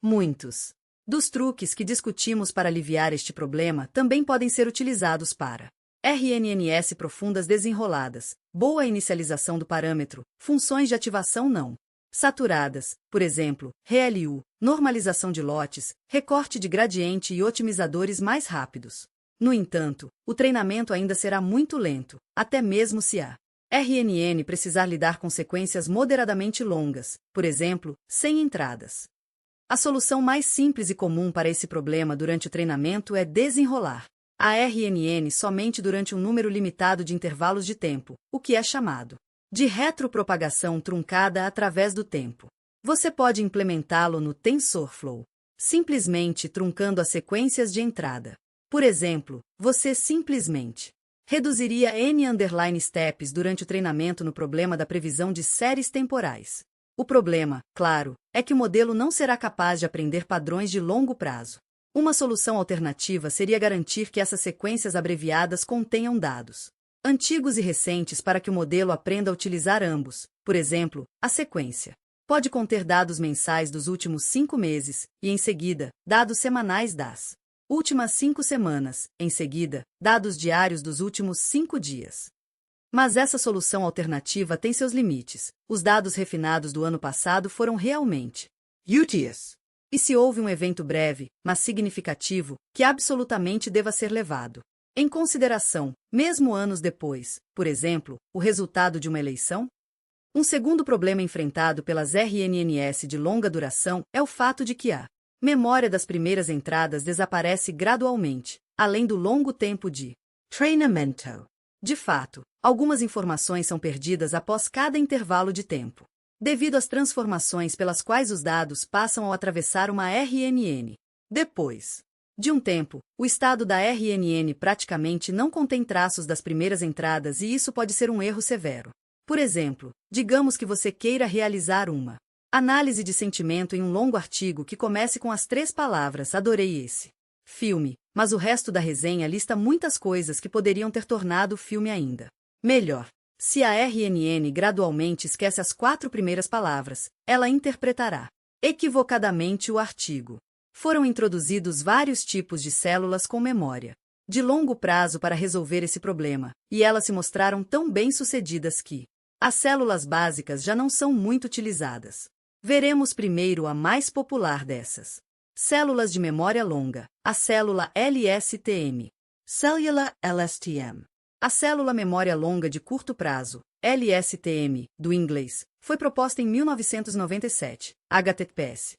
Muitos dos truques que discutimos para aliviar este problema também podem ser utilizados para RNNS profundas desenroladas, boa inicialização do parâmetro, funções de ativação não saturadas, por exemplo, ReLU, normalização de lotes, recorte de gradiente e otimizadores mais rápidos. No entanto, o treinamento ainda será muito lento, até mesmo se a RNN precisar lidar com sequências moderadamente longas, por exemplo, sem entradas. A solução mais simples e comum para esse problema durante o treinamento é desenrolar a RNN somente durante um número limitado de intervalos de tempo, o que é chamado de retropropagação truncada através do tempo. Você pode implementá-lo no TensorFlow, simplesmente truncando as sequências de entrada. Por exemplo, você simplesmente reduziria n_steps durante o treinamento no problema da previsão de séries temporais. O problema, claro, é que o modelo não será capaz de aprender padrões de longo prazo. Uma solução alternativa seria garantir que essas sequências abreviadas contenham dados antigos e recentes para que o modelo aprenda a utilizar ambos. Por exemplo, a sequência pode conter dados mensais dos últimos 5 meses e, em seguida, dados semanais das últimas 5 semanas, em seguida, dados diários dos últimos 5 dias. Mas essa solução alternativa tem seus limites. Os dados refinados do ano passado foram realmente úteis. E se houve um evento breve, mas significativo, que absolutamente deva ser levado em consideração, mesmo anos depois, por exemplo, o resultado de uma eleição? Um segundo problema enfrentado pelas RNNs de longa duração é o fato de que a memória das primeiras entradas desaparece gradualmente, além do longo tempo de treinamento. De fato, algumas informações são perdidas após cada intervalo de tempo, devido às transformações pelas quais os dados passam ao atravessar uma RNN. Depois de um tempo, o estado da RNN praticamente não contém traços das primeiras entradas e isso pode ser um erro severo. Por exemplo, digamos que você queira realizar uma análise de sentimento em um longo artigo que comece com as 3 palavras "adorei esse filme", mas o resto da resenha lista muitas coisas que poderiam ter tornado o filme ainda melhor. Se a RNN gradualmente esquece as 4 primeiras palavras, ela interpretará equivocadamente o artigo. Foram introduzidos vários tipos de células com memória de longo prazo para resolver esse problema, e elas se mostraram tão bem-sucedidas que as células básicas já não são muito utilizadas. Veremos primeiro a mais popular dessas células de memória longa, a célula LSTM. Cellular LSTM. A célula memória longa de curto prazo, LSTM, do inglês, foi proposta em 1997, https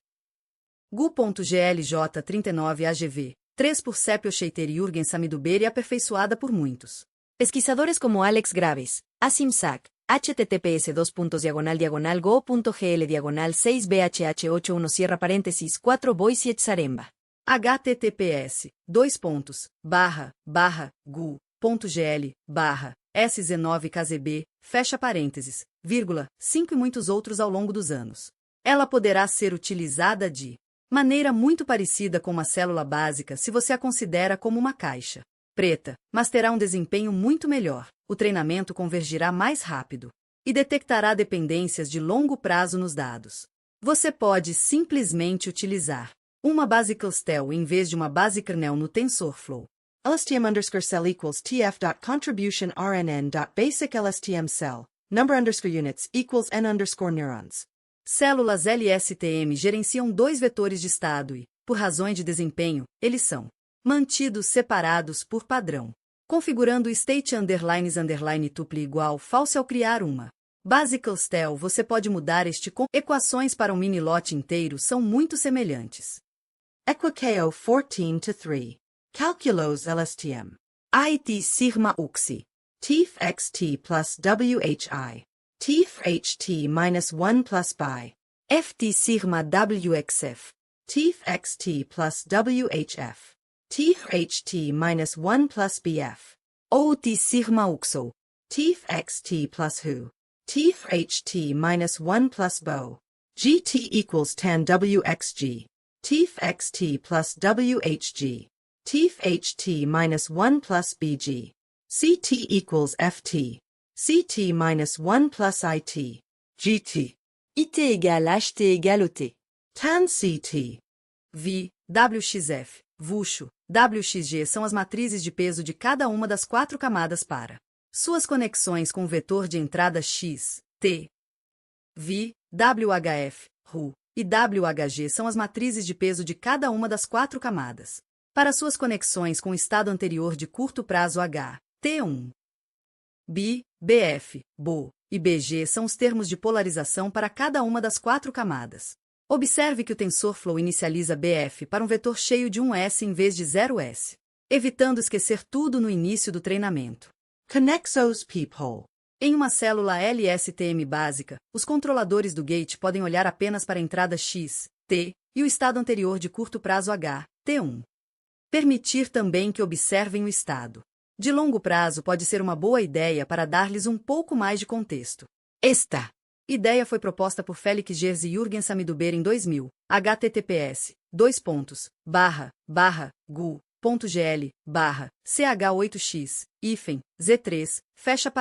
gu.glj39agv, 3 por Sepio Scheiter e Jürgen Samiduber e aperfeiçoada por muitos pesquisadores como Alex Graves, Asim Sack, https://go.gl/6bhh81 cierra paréntesis 4 Boise et Zaremba. https://gu.gl/SZ9KZB, fecha parênteses, vírgula, 5 e muitos outros ao longo dos anos. Ela poderá ser utilizada de maneira muito parecida com uma célula básica se você a considera como uma caixa preta, mas terá um desempenho muito melhor. O treinamento convergirá mais rápido e detectará dependências de longo prazo nos dados. Você pode simplesmente utilizar uma basicalstel em vez de uma basicernel no TensorFlow. LSTM_cell equals tf.contribution_rnn.basic_lstm_cell. Number_units equals n_neurons. Células LSTM gerenciam 2 vetores de estado e, por razões de desempenho, eles são mantidos separados por padrão. Configurando state_tuple igual false ao criar uma basicalstel, você pode mudar este com equações para um mini-lote inteiro são muito semelhantes. Equikeo 14-3. Calculos LSTM. IT sigma uxi. TIF xt plus WHI. TIF HT minus 1 plus BI. FT sigma WXF. TIF xt plus WHF. TIF HT minus 1 plus BF. OT sigma uxo. TIF xt plus WHO. TIF HT minus 1 plus BO. GT equals tan WXG. TIF xt plus WHG. TIF HT minus 1 plus BG. CT equals FT. CT minus 1 plus IT. GT. IT égale HT égale OT. Tan CT. Vi, WXF, Vuxo, WXG são as matrizes de peso de cada uma das 4 camadas para suas conexões com o vetor de entrada X, T. V, WHF, RU e WHG são as matrizes de peso de cada uma das 4 camadas para suas conexões com o estado anterior de curto prazo H, T1. B, BF, BO e BG são os termos de polarização para cada uma das 4 camadas. Observe que o TensorFlow inicializa BF para um vetor cheio de 1S em vez de 0S, evitando esquecer tudo no início do treinamento. Conexos peephole. Em uma célula LSTM básica, os controladores do gate podem olhar apenas para a entrada X, T, e o estado anterior de curto prazo H, T1. Permitir também que observem o estado de longo prazo pode ser uma boa ideia para dar-lhes um pouco mais de contexto. Esta ideia foi proposta por Felix Gers e Jürgen Samiduber em 2000, https://gu.gl/ch8x, Z3, fecha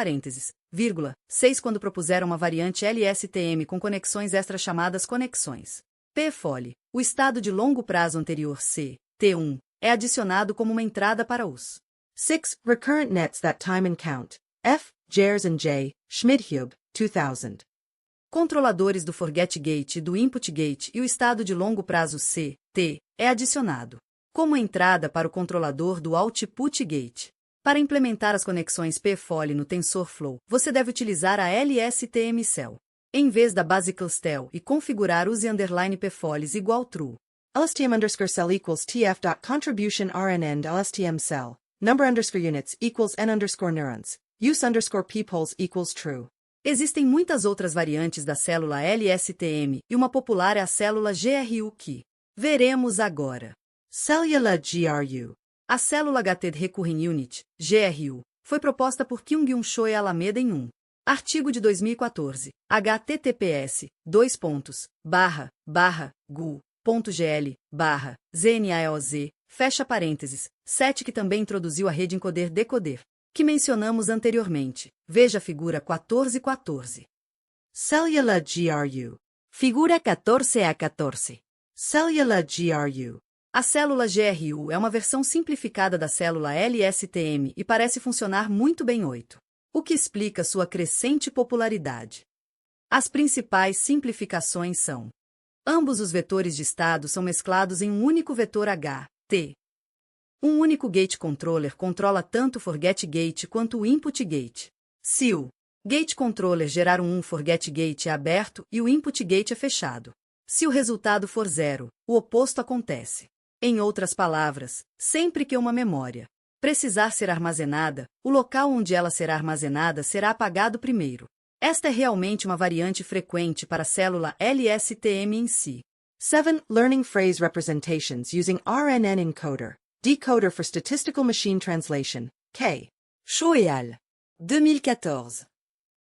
6 quando propuseram uma variante LSTM com conexões extra chamadas conexões P-Fole. O estado de longo prazo anterior C, T1, é adicionado como uma entrada para os 6 recurrent nets that time and count. F. Gers and J. Schmidhube, 2000. Controladores do Forget Gate e do Input Gate e o estado de longo prazo C, T, é adicionado como entrada para o controlador do Output Gate. Para implementar as conexões P-Fole no TensorFlow, você deve utilizar a LSTM-Cell em vez da BasicalStel e configurar use_P-Foles igual true. LSTM_cell equals tf.contribution rnn LSTM cell. Number_units equals n_neurons. Use_peepholes equals true. Existem muitas outras variantes da célula LSTM e uma popular é a célula GRU que veremos agora. Cellula GRU. A célula Gated Recurring Unit, GRU, foi proposta por Kyung-Hyun Cho e Alameda em um artigo de 2014, https://gu.gl/znaeoz, fecha parênteses, 7 que também introduziu a rede encoder-decoder, que mencionamos anteriormente. Veja a figura 14-14. Cellula GRU. Figura 14A14. Cellula GRU. A célula GRU é uma versão simplificada da célula LSTM e parece funcionar muito bem 8, o que explica sua crescente popularidade. As principais simplificações são: ambos os vetores de estado são mesclados em um único vetor H, T. Um único gate controller controla tanto o forget gate quanto o input gate. Se o gate controller gerar um forget gate é aberto e o input gate é fechado. Se o resultado for 0, o oposto acontece. Em outras palavras, sempre que uma memória precisar ser armazenada, o local onde ela será armazenada será apagado primeiro. Esta é realmente uma variante frequente para a célula LSTM em si. 7 Learning Phrase Representations using RNN Encoder. Decoder for Statistical Machine Translation. K. Cho et al. 2014.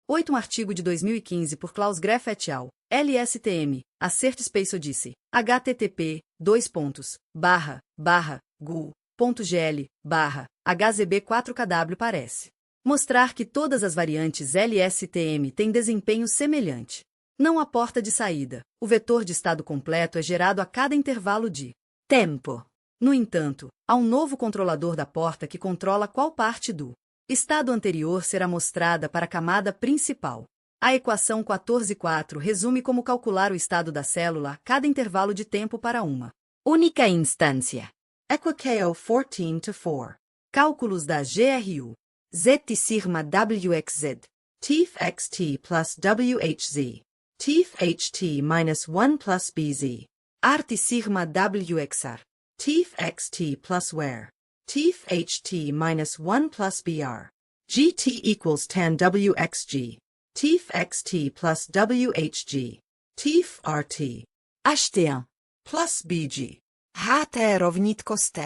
8 Um artigo de 2015 por Klaus Greff et al. LSTM, Assert Space Odyssey, http://gu.gl/hzb4kw parece mostrar que todas as variantes LSTM têm desempenho semelhante. Não há porta de saída. O vetor de estado completo é gerado a cada intervalo de tempo. No entanto, há um novo controlador da porta que controla qual parte do estado anterior será mostrada para a camada principal. A equação 14.4 resume como calcular o estado da célula a cada intervalo de tempo para uma única instância. Equakeo 14-4. Cálculos da GRU. Z sigma WXZ. Teef xt plus WHZ. Teef ht minus 1 plus BZ. Art sigma WXR. Teef xt plus where. Teef ht minus 1 plus BR. GT equals tan WXG. Teef xt plus WHG. Teef RT. HT1 Plus BG. HT rovnítko z T.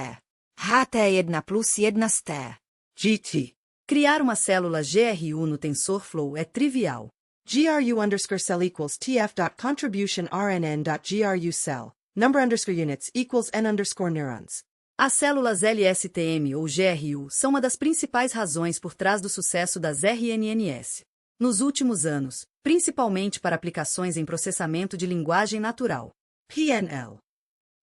HT1 plus 1 z T. GT. Criar uma célula GRU no TensorFlow é trivial. GRU_cell equals tf.contribution rnn.gru cell. Number_units equals n_neurons. As células LSTM ou GRU são uma das principais razões por trás do sucesso das RNNs. Nos últimos anos, principalmente para aplicações em processamento de linguagem natural. PNL.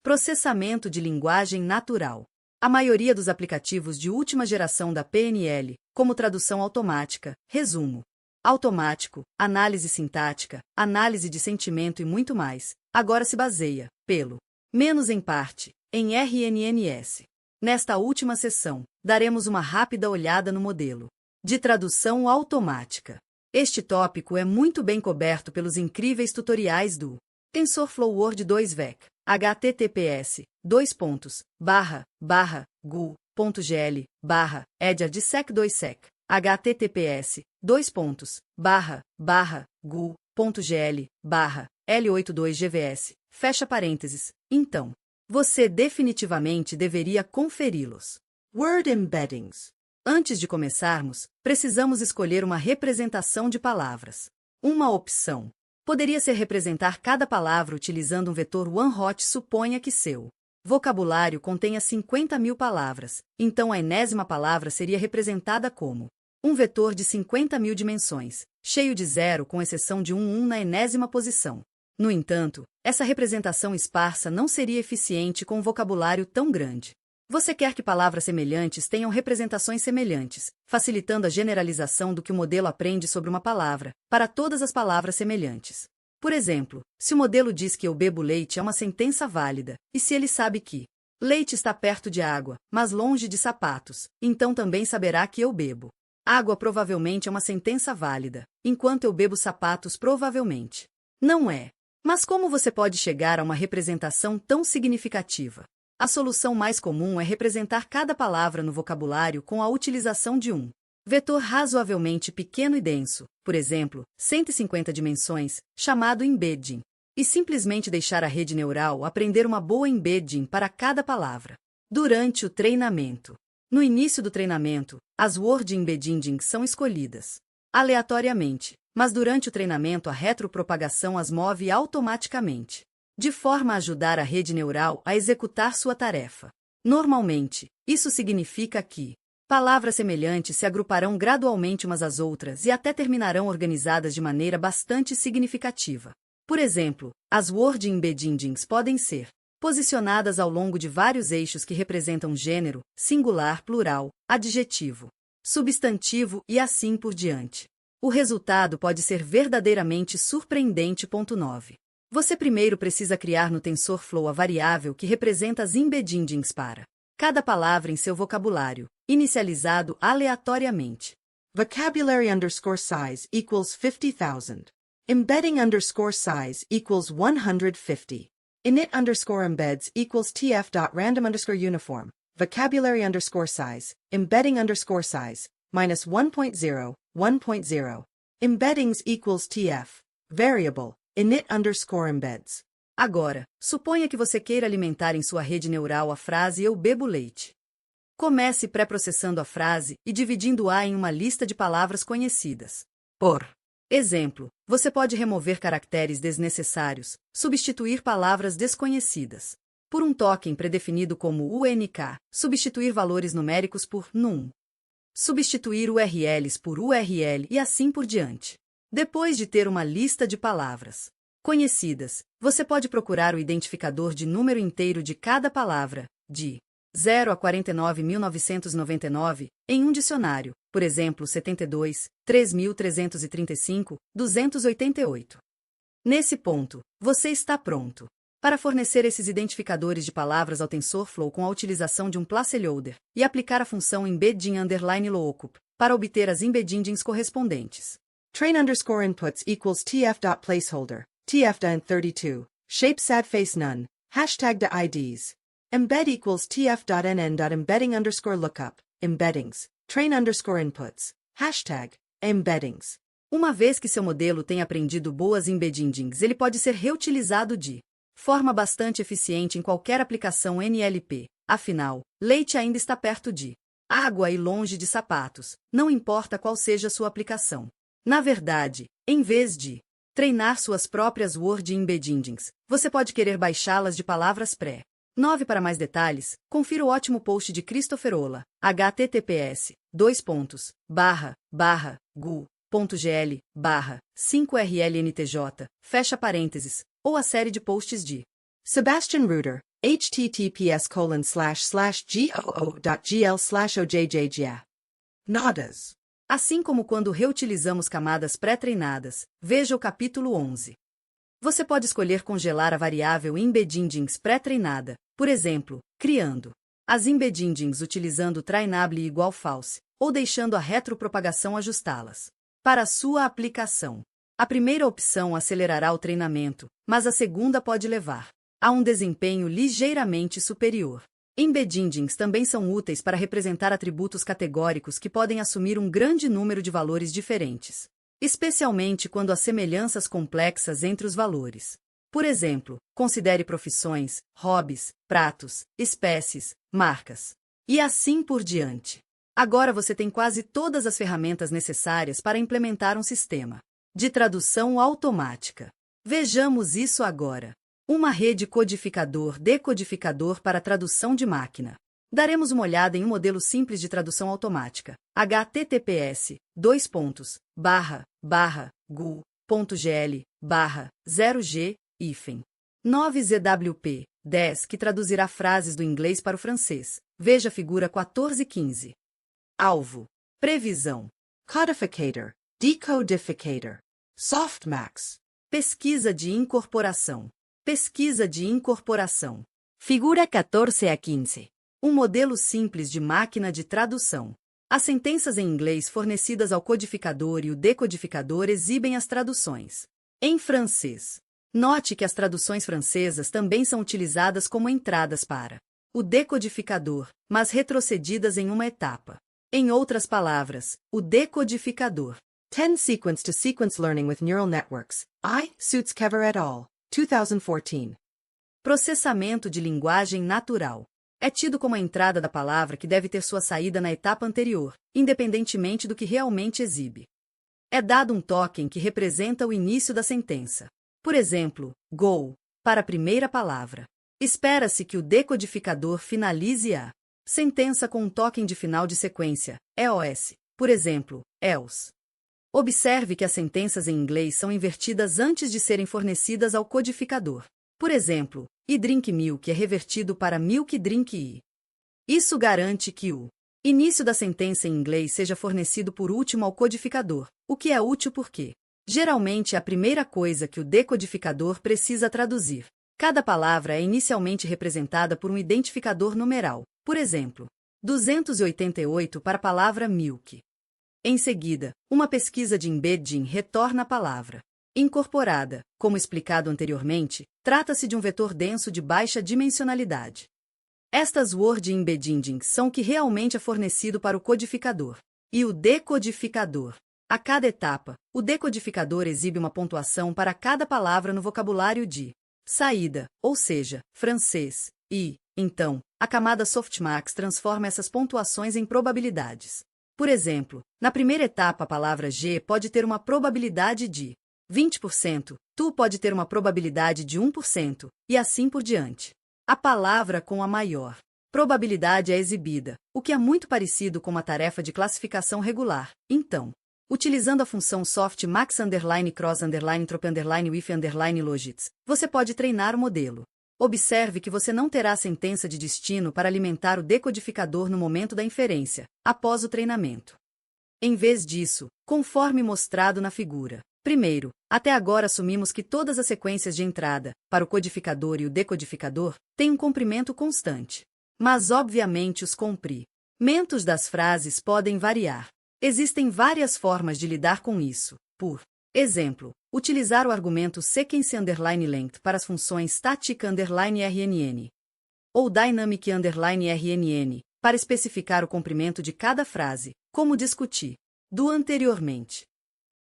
Processamento de linguagem natural. A maioria dos aplicativos de última geração da PNL, como tradução automática, resumo automático, análise sintática, análise de sentimento e muito mais, agora se baseia, pelo menos em parte, em RNNS. Nesta última sessão, daremos uma rápida olhada no modelo de tradução automática. Este tópico é muito bem coberto pelos incríveis tutoriais do TensorFlow Word 2vec, https://gu.gl/edrdSec2sec, https://gu.gl/L82GVS, fecha parênteses. Então, você definitivamente deveria conferi-los. Word embeddings. Antes de começarmos, precisamos escolher uma representação de palavras. Uma opção poderia ser representar cada palavra utilizando um vetor one-hot. Suponha que seu vocabulário contenha 50.000 palavras, então a enésima palavra seria representada como um vetor de 50.000 dimensões, cheio de zero com exceção de um na enésima posição. No entanto, essa representação esparsa não seria eficiente com um vocabulário tão grande. Você quer que palavras semelhantes tenham representações semelhantes, facilitando a generalização do que o modelo aprende sobre uma palavra, para todas as palavras semelhantes. Por exemplo, se o modelo diz que eu bebo leite é uma sentença válida, e se ele sabe que leite está perto de água, mas longe de sapatos, então também saberá que eu bebo água provavelmente é uma sentença válida, enquanto eu bebo sapatos provavelmente não é. Mas como você pode chegar a uma representação tão significativa? A solução mais comum é representar cada palavra no vocabulário com a utilização de um vetor razoavelmente pequeno e denso, por exemplo, 150 dimensões, chamado embedding, e simplesmente deixar a rede neural aprender uma boa embedding para cada palavra. Durante o treinamento. No início do treinamento, as word embeddings são escolhidas aleatoriamente, mas durante o treinamento a retropropagação as move automaticamente, de forma a ajudar a rede neural a executar sua tarefa. Normalmente, isso significa que palavras semelhantes se agruparão gradualmente umas às outras e até terminarão organizadas de maneira bastante significativa. Por exemplo, as word embeddings podem ser posicionadas ao longo de vários eixos que representam gênero, singular, plural, adjetivo, substantivo e assim por diante. O resultado pode ser verdadeiramente surpreendente. 9. Você primeiro precisa criar no TensorFlow a variável que representa as embeddings para cada palavra em seu vocabulário, inicializado aleatoriamente. Vocabulary underscore size equals 50,000. Embedding underscore size equals 150. Init underscore embeds equals tf.random underscore uniform. Vocabulary underscore size, embedding underscore size, minus 1.0, 1.0. Embeddings equals tf. Variable, init underscore embeds. Agora, suponha que você queira alimentar em sua rede neural a frase eu bebo leite. Comece pré-processando a frase e dividindo-a em uma lista de palavras conhecidas. Por exemplo, você pode remover caracteres desnecessários, substituir palavras desconhecidas por um token predefinido como UNK, substituir valores numéricos por num, substituir URLs por URL e assim por diante. Depois de ter uma lista de palavras conhecidas, você pode procurar o identificador de número inteiro de cada palavra, de 0 a 49.999, em um dicionário, por exemplo 72, 3.335, 288. Nesse ponto, você está pronto para fornecer esses identificadores de palavras ao TensorFlow com a utilização de um placeholder e aplicar a função embedding_lookup para obter as embeddings correspondentes. Train underscore inputs equals tf.placeholder, tf.int32, shape sad face none, hashtag the IDs. Embed equals tf.nn.embedding underscore lookup, embeddings, train underscore inputs, hashtag, embeddings. Uma vez que seu modelo tenha aprendido boas embeddings, ele pode ser reutilizado de forma bastante eficiente em qualquer aplicação NLP. Afinal, leite ainda está perto de água e longe de sapatos, não importa qual seja sua aplicação. Na verdade, em vez de treinar suas próprias word embeddings, você pode querer baixá-las de palavras pré. 9. Para mais detalhes, confira o ótimo post de Christopher Olah, https://gu.gl/5rlntj, fecha parênteses, ou a série de posts de Sebastian Reuter, https://goo.gl/ojjga. Nodas. Assim como quando reutilizamos camadas pré-treinadas, veja o capítulo 11. Você pode escolher congelar a variável embeddings pré-treinada, por exemplo, criando as embeddings utilizando trainable igual false, ou deixando a retropropagação ajustá-las. Para sua aplicação, a primeira opção acelerará o treinamento, mas a segunda pode levar a um desempenho ligeiramente superior. Embeddings também são úteis para representar atributos categóricos que podem assumir um grande número de valores diferentes, especialmente quando há semelhanças complexas entre os valores. Por exemplo, considere profissões, hobbies, pratos, espécies, marcas, e assim por diante. Agora você tem quase todas as ferramentas necessárias para implementar um sistema de tradução automática. Vejamos isso agora. Uma rede codificador-decodificador para tradução de máquina. Daremos uma olhada em um modelo simples de tradução automática. https://gu.gl/0g 10 que traduzirá frases do inglês para o francês. Veja a figura 14:15. Alvo. Previsão. Codificator. Decodificator. Softmax. Pesquisa de incorporação. Pesquisa de incorporação. Figura 14-15. Um modelo simples de máquina de tradução. As sentenças em inglês fornecidas ao codificador e o decodificador exibem as traduções em francês. Note que as traduções francesas também são utilizadas como entradas para o decodificador, mas retrocedidas em uma etapa. Em outras palavras, o decodificador. 10 Sequence-to-Sequence Learning with Neural Networks. I. Suitskever et al. 2014. Processamento de linguagem natural. É tido como a entrada da palavra que deve ter sua saída na etapa anterior, independentemente do que realmente exibe. É dado um token que representa o início da sentença. Por exemplo, go, para a primeira palavra. Espera-se que o decodificador finalize a sentença com um token de final de sequência, EOS, por exemplo, else. Observe que as sentenças em inglês são invertidas antes de serem fornecidas ao codificador. Por exemplo, I drink milk é revertido para milk drink I. Isso garante que o início da sentença em inglês seja fornecido por último ao codificador, o que é útil porque, geralmente, é a primeira coisa que o decodificador precisa traduzir. Cada palavra é inicialmente representada por um identificador numeral, por exemplo, 288 para a palavra milk. Em seguida, uma pesquisa de embedding retorna a palavra incorporada. Como explicado anteriormente, trata-se de um vetor denso de baixa dimensionalidade. Estas word embeddings são o que realmente é fornecido para o codificador e o decodificador. A cada etapa, o decodificador exibe uma pontuação para cada palavra no vocabulário de saída, ou seja, francês, e, então, a camada softmax transforma essas pontuações em probabilidades. Por exemplo, na primeira etapa a palavra G pode ter uma probabilidade de 20%, tu pode ter uma probabilidade de 1%, e assim por diante. A palavra com a maior probabilidade é exibida, o que é muito parecido com uma tarefa de classificação regular. Então, utilizando a função softmax_cross_trop_with_logits, você pode treinar o modelo. Observe que você não terá a sentença de destino para alimentar o decodificador no momento da inferência, após o treinamento. Em vez disso, conforme mostrado na figura. Primeiro, até agora assumimos que todas as sequências de entrada, para o codificador e o decodificador, têm um comprimento constante. Mas, obviamente, os comprimentos das frases podem variar. Existem várias formas de lidar com isso. Por exemplo, utilizar o argumento sequence_length para as funções static_rnn ou dynamic_rnn para especificar o comprimento de cada frase, como discuti anteriormente.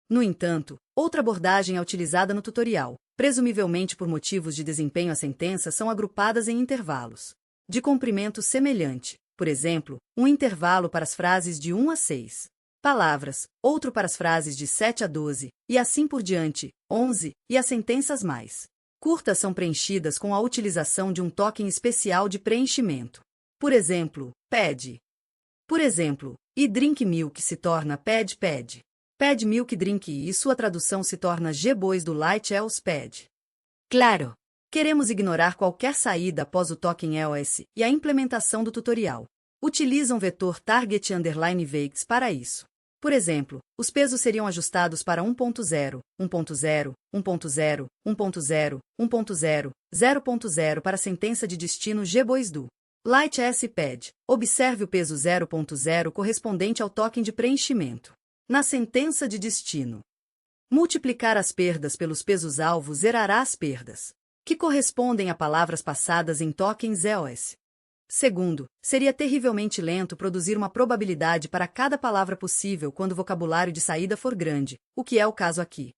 No entanto, outra abordagem é utilizada no tutorial. Presumivelmente por motivos de desempenho, as sentenças são agrupadas em intervalos de comprimento semelhante. Por exemplo, um intervalo para as frases de 1 a 6 palavras, outro para as frases de 7 a 12, e assim por diante, 11, e as sentenças mais curtas são preenchidas com a utilização de um token especial de preenchimento. Por exemplo, pad. Por exemplo, I drink milk se torna pad. Pad milk drink e sua tradução se torna G boys do light else pad. Claro. Queremos ignorar qualquer saída após o toque em EOS e a implementação do tutorial. Utiliza um vetor target_weights para isso. Por exemplo, os pesos seriam ajustados para 1.0, 1.0, 1.0, 1.0, 1.0, 0.0 para a sentença de destino G2do. Light S-Pad. Observe o peso 0.0 correspondente ao token de preenchimento. Na sentença de destino, multiplicar as perdas pelos pesos-alvo zerará as perdas, que correspondem a palavras passadas em tokens EOS. Segundo, seria terrivelmente lento produzir uma probabilidade para cada palavra possível quando o vocabulário de saída for grande, o que é o caso aqui.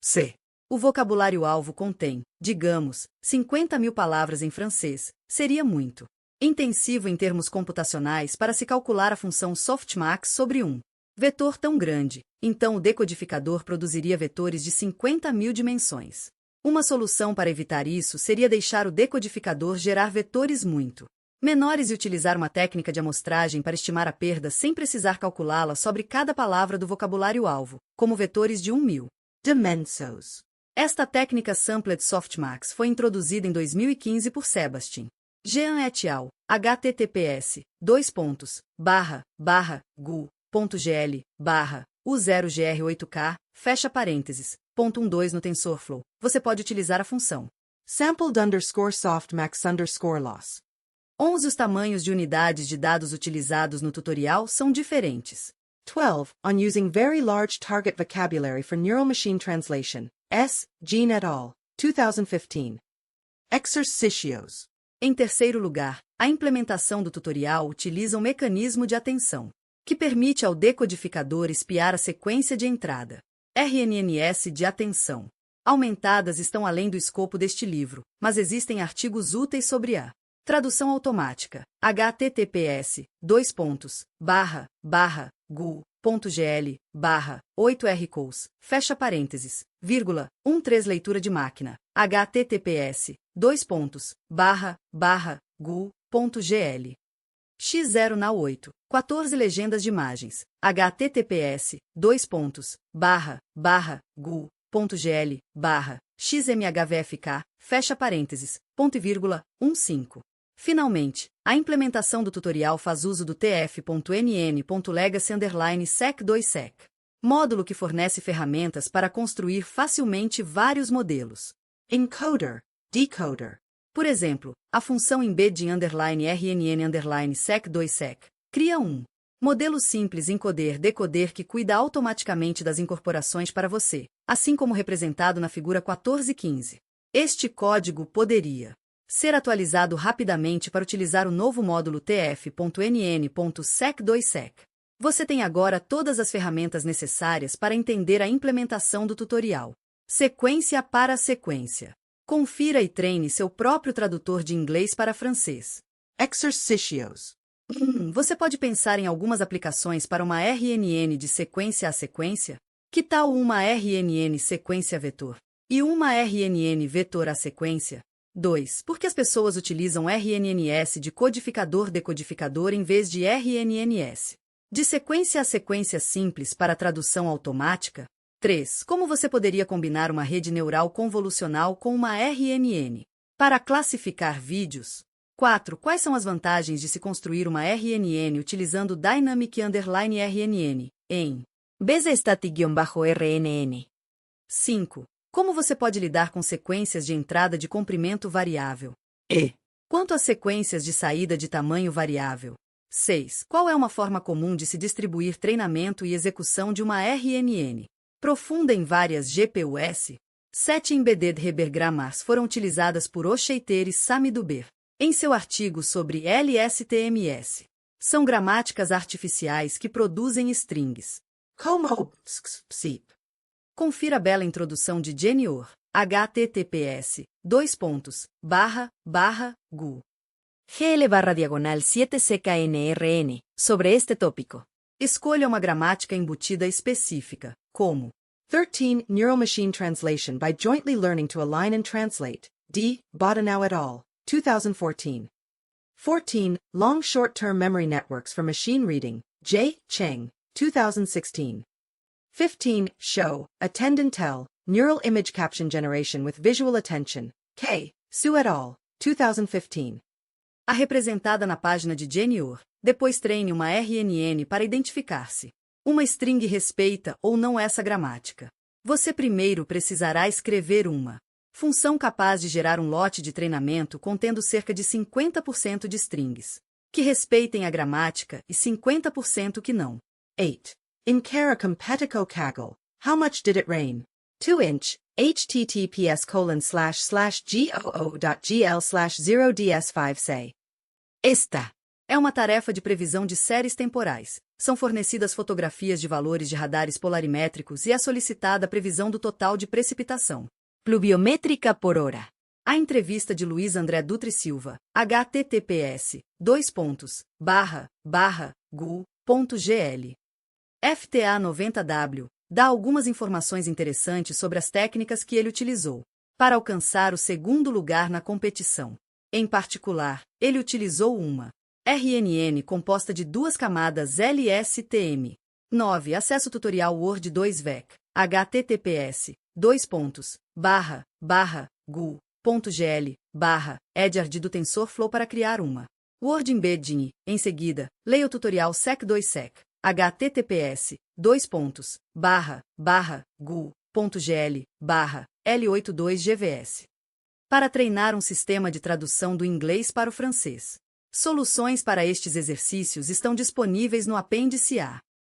C. O vocabulário-alvo contém, digamos, 50.000 palavras em francês, seria muito intensivo em termos computacionais para se calcular a função softmax sobre um vetor tão grande, então o decodificador produziria vetores de 50.000 dimensões. Uma solução para evitar isso seria deixar o decodificador gerar vetores muito menores e utilizar uma técnica de amostragem para estimar a perda sem precisar calculá-la sobre cada palavra do vocabulário-alvo, como vetores de 1.000 dimensos. Esta técnica Sampled Softmax foi introduzida em 2015 por Sebastian Jean et al. https://gu.gl/u0gr8k, fecha parênteses, .12 no TensorFlow. Você pode utilizar a função sampled_softmax_loss. 11. Os tamanhos de unidades de dados utilizados no tutorial são diferentes. 12. On using very large target vocabulary for neural machine translation. S. Jean et al. 2015. Exercícios. Em terceiro lugar, a implementação do tutorial utiliza um mecanismo de atenção, que permite ao decodificador espiar a sequência de entrada. RNNS de atenção aumentadas estão além do escopo deste livro, mas existem artigos úteis sobre a tradução automática. https://gu.gl/8rcos, fecha parênteses, vírgula, 13 leitura de máquina. https://gu.gl. X0 na 8, 14 legendas de imagens. https://gu.gl/xmhvfk, fecha parênteses, ponto e vírgula, 15. Finalmente, a implementação do tutorial faz uso do tf.nn.legacy_sec2sec, módulo que fornece ferramentas para construir facilmente vários modelos. Encoder, decoder. Por exemplo, a função embedding_rnn_sec2sec cria um modelo simples encoder-decoder que cuida automaticamente das incorporações para você, assim como representado na figura 1415. Este código poderia ser atualizado rapidamente para utilizar o novo módulo tf.nn.sec2sec. Você tem agora todas as ferramentas necessárias para entender a implementação do tutorial. Sequência para sequência. Confira e treine seu próprio tradutor de inglês para francês. Exercícios. Você pode pensar em algumas aplicações para uma RNN de sequência a sequência? Que tal uma RNN sequência vetor? E uma RNN vetor a sequência? 2. Por que as pessoas utilizam RNNS de codificador-decodificador em vez de RNNS de sequência a sequência simples para tradução automática? 3. Como você poderia combinar uma rede neural convolucional com uma RNN para classificar vídeos? 4. Quais são as vantagens de se construir uma RNN utilizando Dynamic_RNN em BZ-Static_RNN? 5. Como você pode lidar com sequências de entrada de comprimento variável? E. Quanto às sequências de saída de tamanho variável? 6. Qual é uma forma comum de se distribuir treinamento e execução de uma RNN profunda em várias GPUs? 7. Embedded Reber Grammars foram utilizadas por Ocheiter e Sami Duber em seu artigo sobre LSTMS. São gramáticas artificiais que produzem strings. Como SIP. Confira a bela introdução de Jenny Orr, https://gu GL//7CKNRN, sobre este tópico. Escolha uma gramática embutida específica, como 13. Neural Machine Translation by Jointly Learning to Align and Translate, D. Bodenau et al., 2014. 14. Long Short-Term Memory Networks for Machine Reading, J. Cheng, 2016. 15. Show, Attend and Tell, Neural Image Caption Generation with Visual Attention, K. Su et al., 2015. A representada na página de Jenny Orr. Depois treine uma RNN para identificar-se. Uma string respeita ou não essa gramática. Você primeiro precisará escrever uma função capaz de gerar um lote de treinamento contendo cerca de 50% de strings que respeitem a gramática e 50% que não. 8. In Kara competico kaggle. How much did it rain? 2-inch. https://goo.gl/0ds5 say. Esta é uma tarefa de previsão de séries temporais. São fornecidas fotografias de valores de radares polarimétricos e é solicitada a previsão do total de precipitação pluviométrica por hora. A entrevista de Luiz André Dutra e Silva, https://gu.gl. FTA 90W, dá algumas informações interessantes sobre as técnicas que ele utilizou para alcançar o segundo lugar na competição. Em particular, ele utilizou uma RNN composta de duas camadas LSTM. 9. Acesso tutorial Word 2vec, https://gu.gl/edged do TensorFlow para criar uma Word Embedding. Em seguida, leia o tutorial sec2sec, https://gu.gl/L82GVS. Para treinar um sistema de tradução do inglês para o francês. Soluções para estes exercícios estão disponíveis no apêndice A.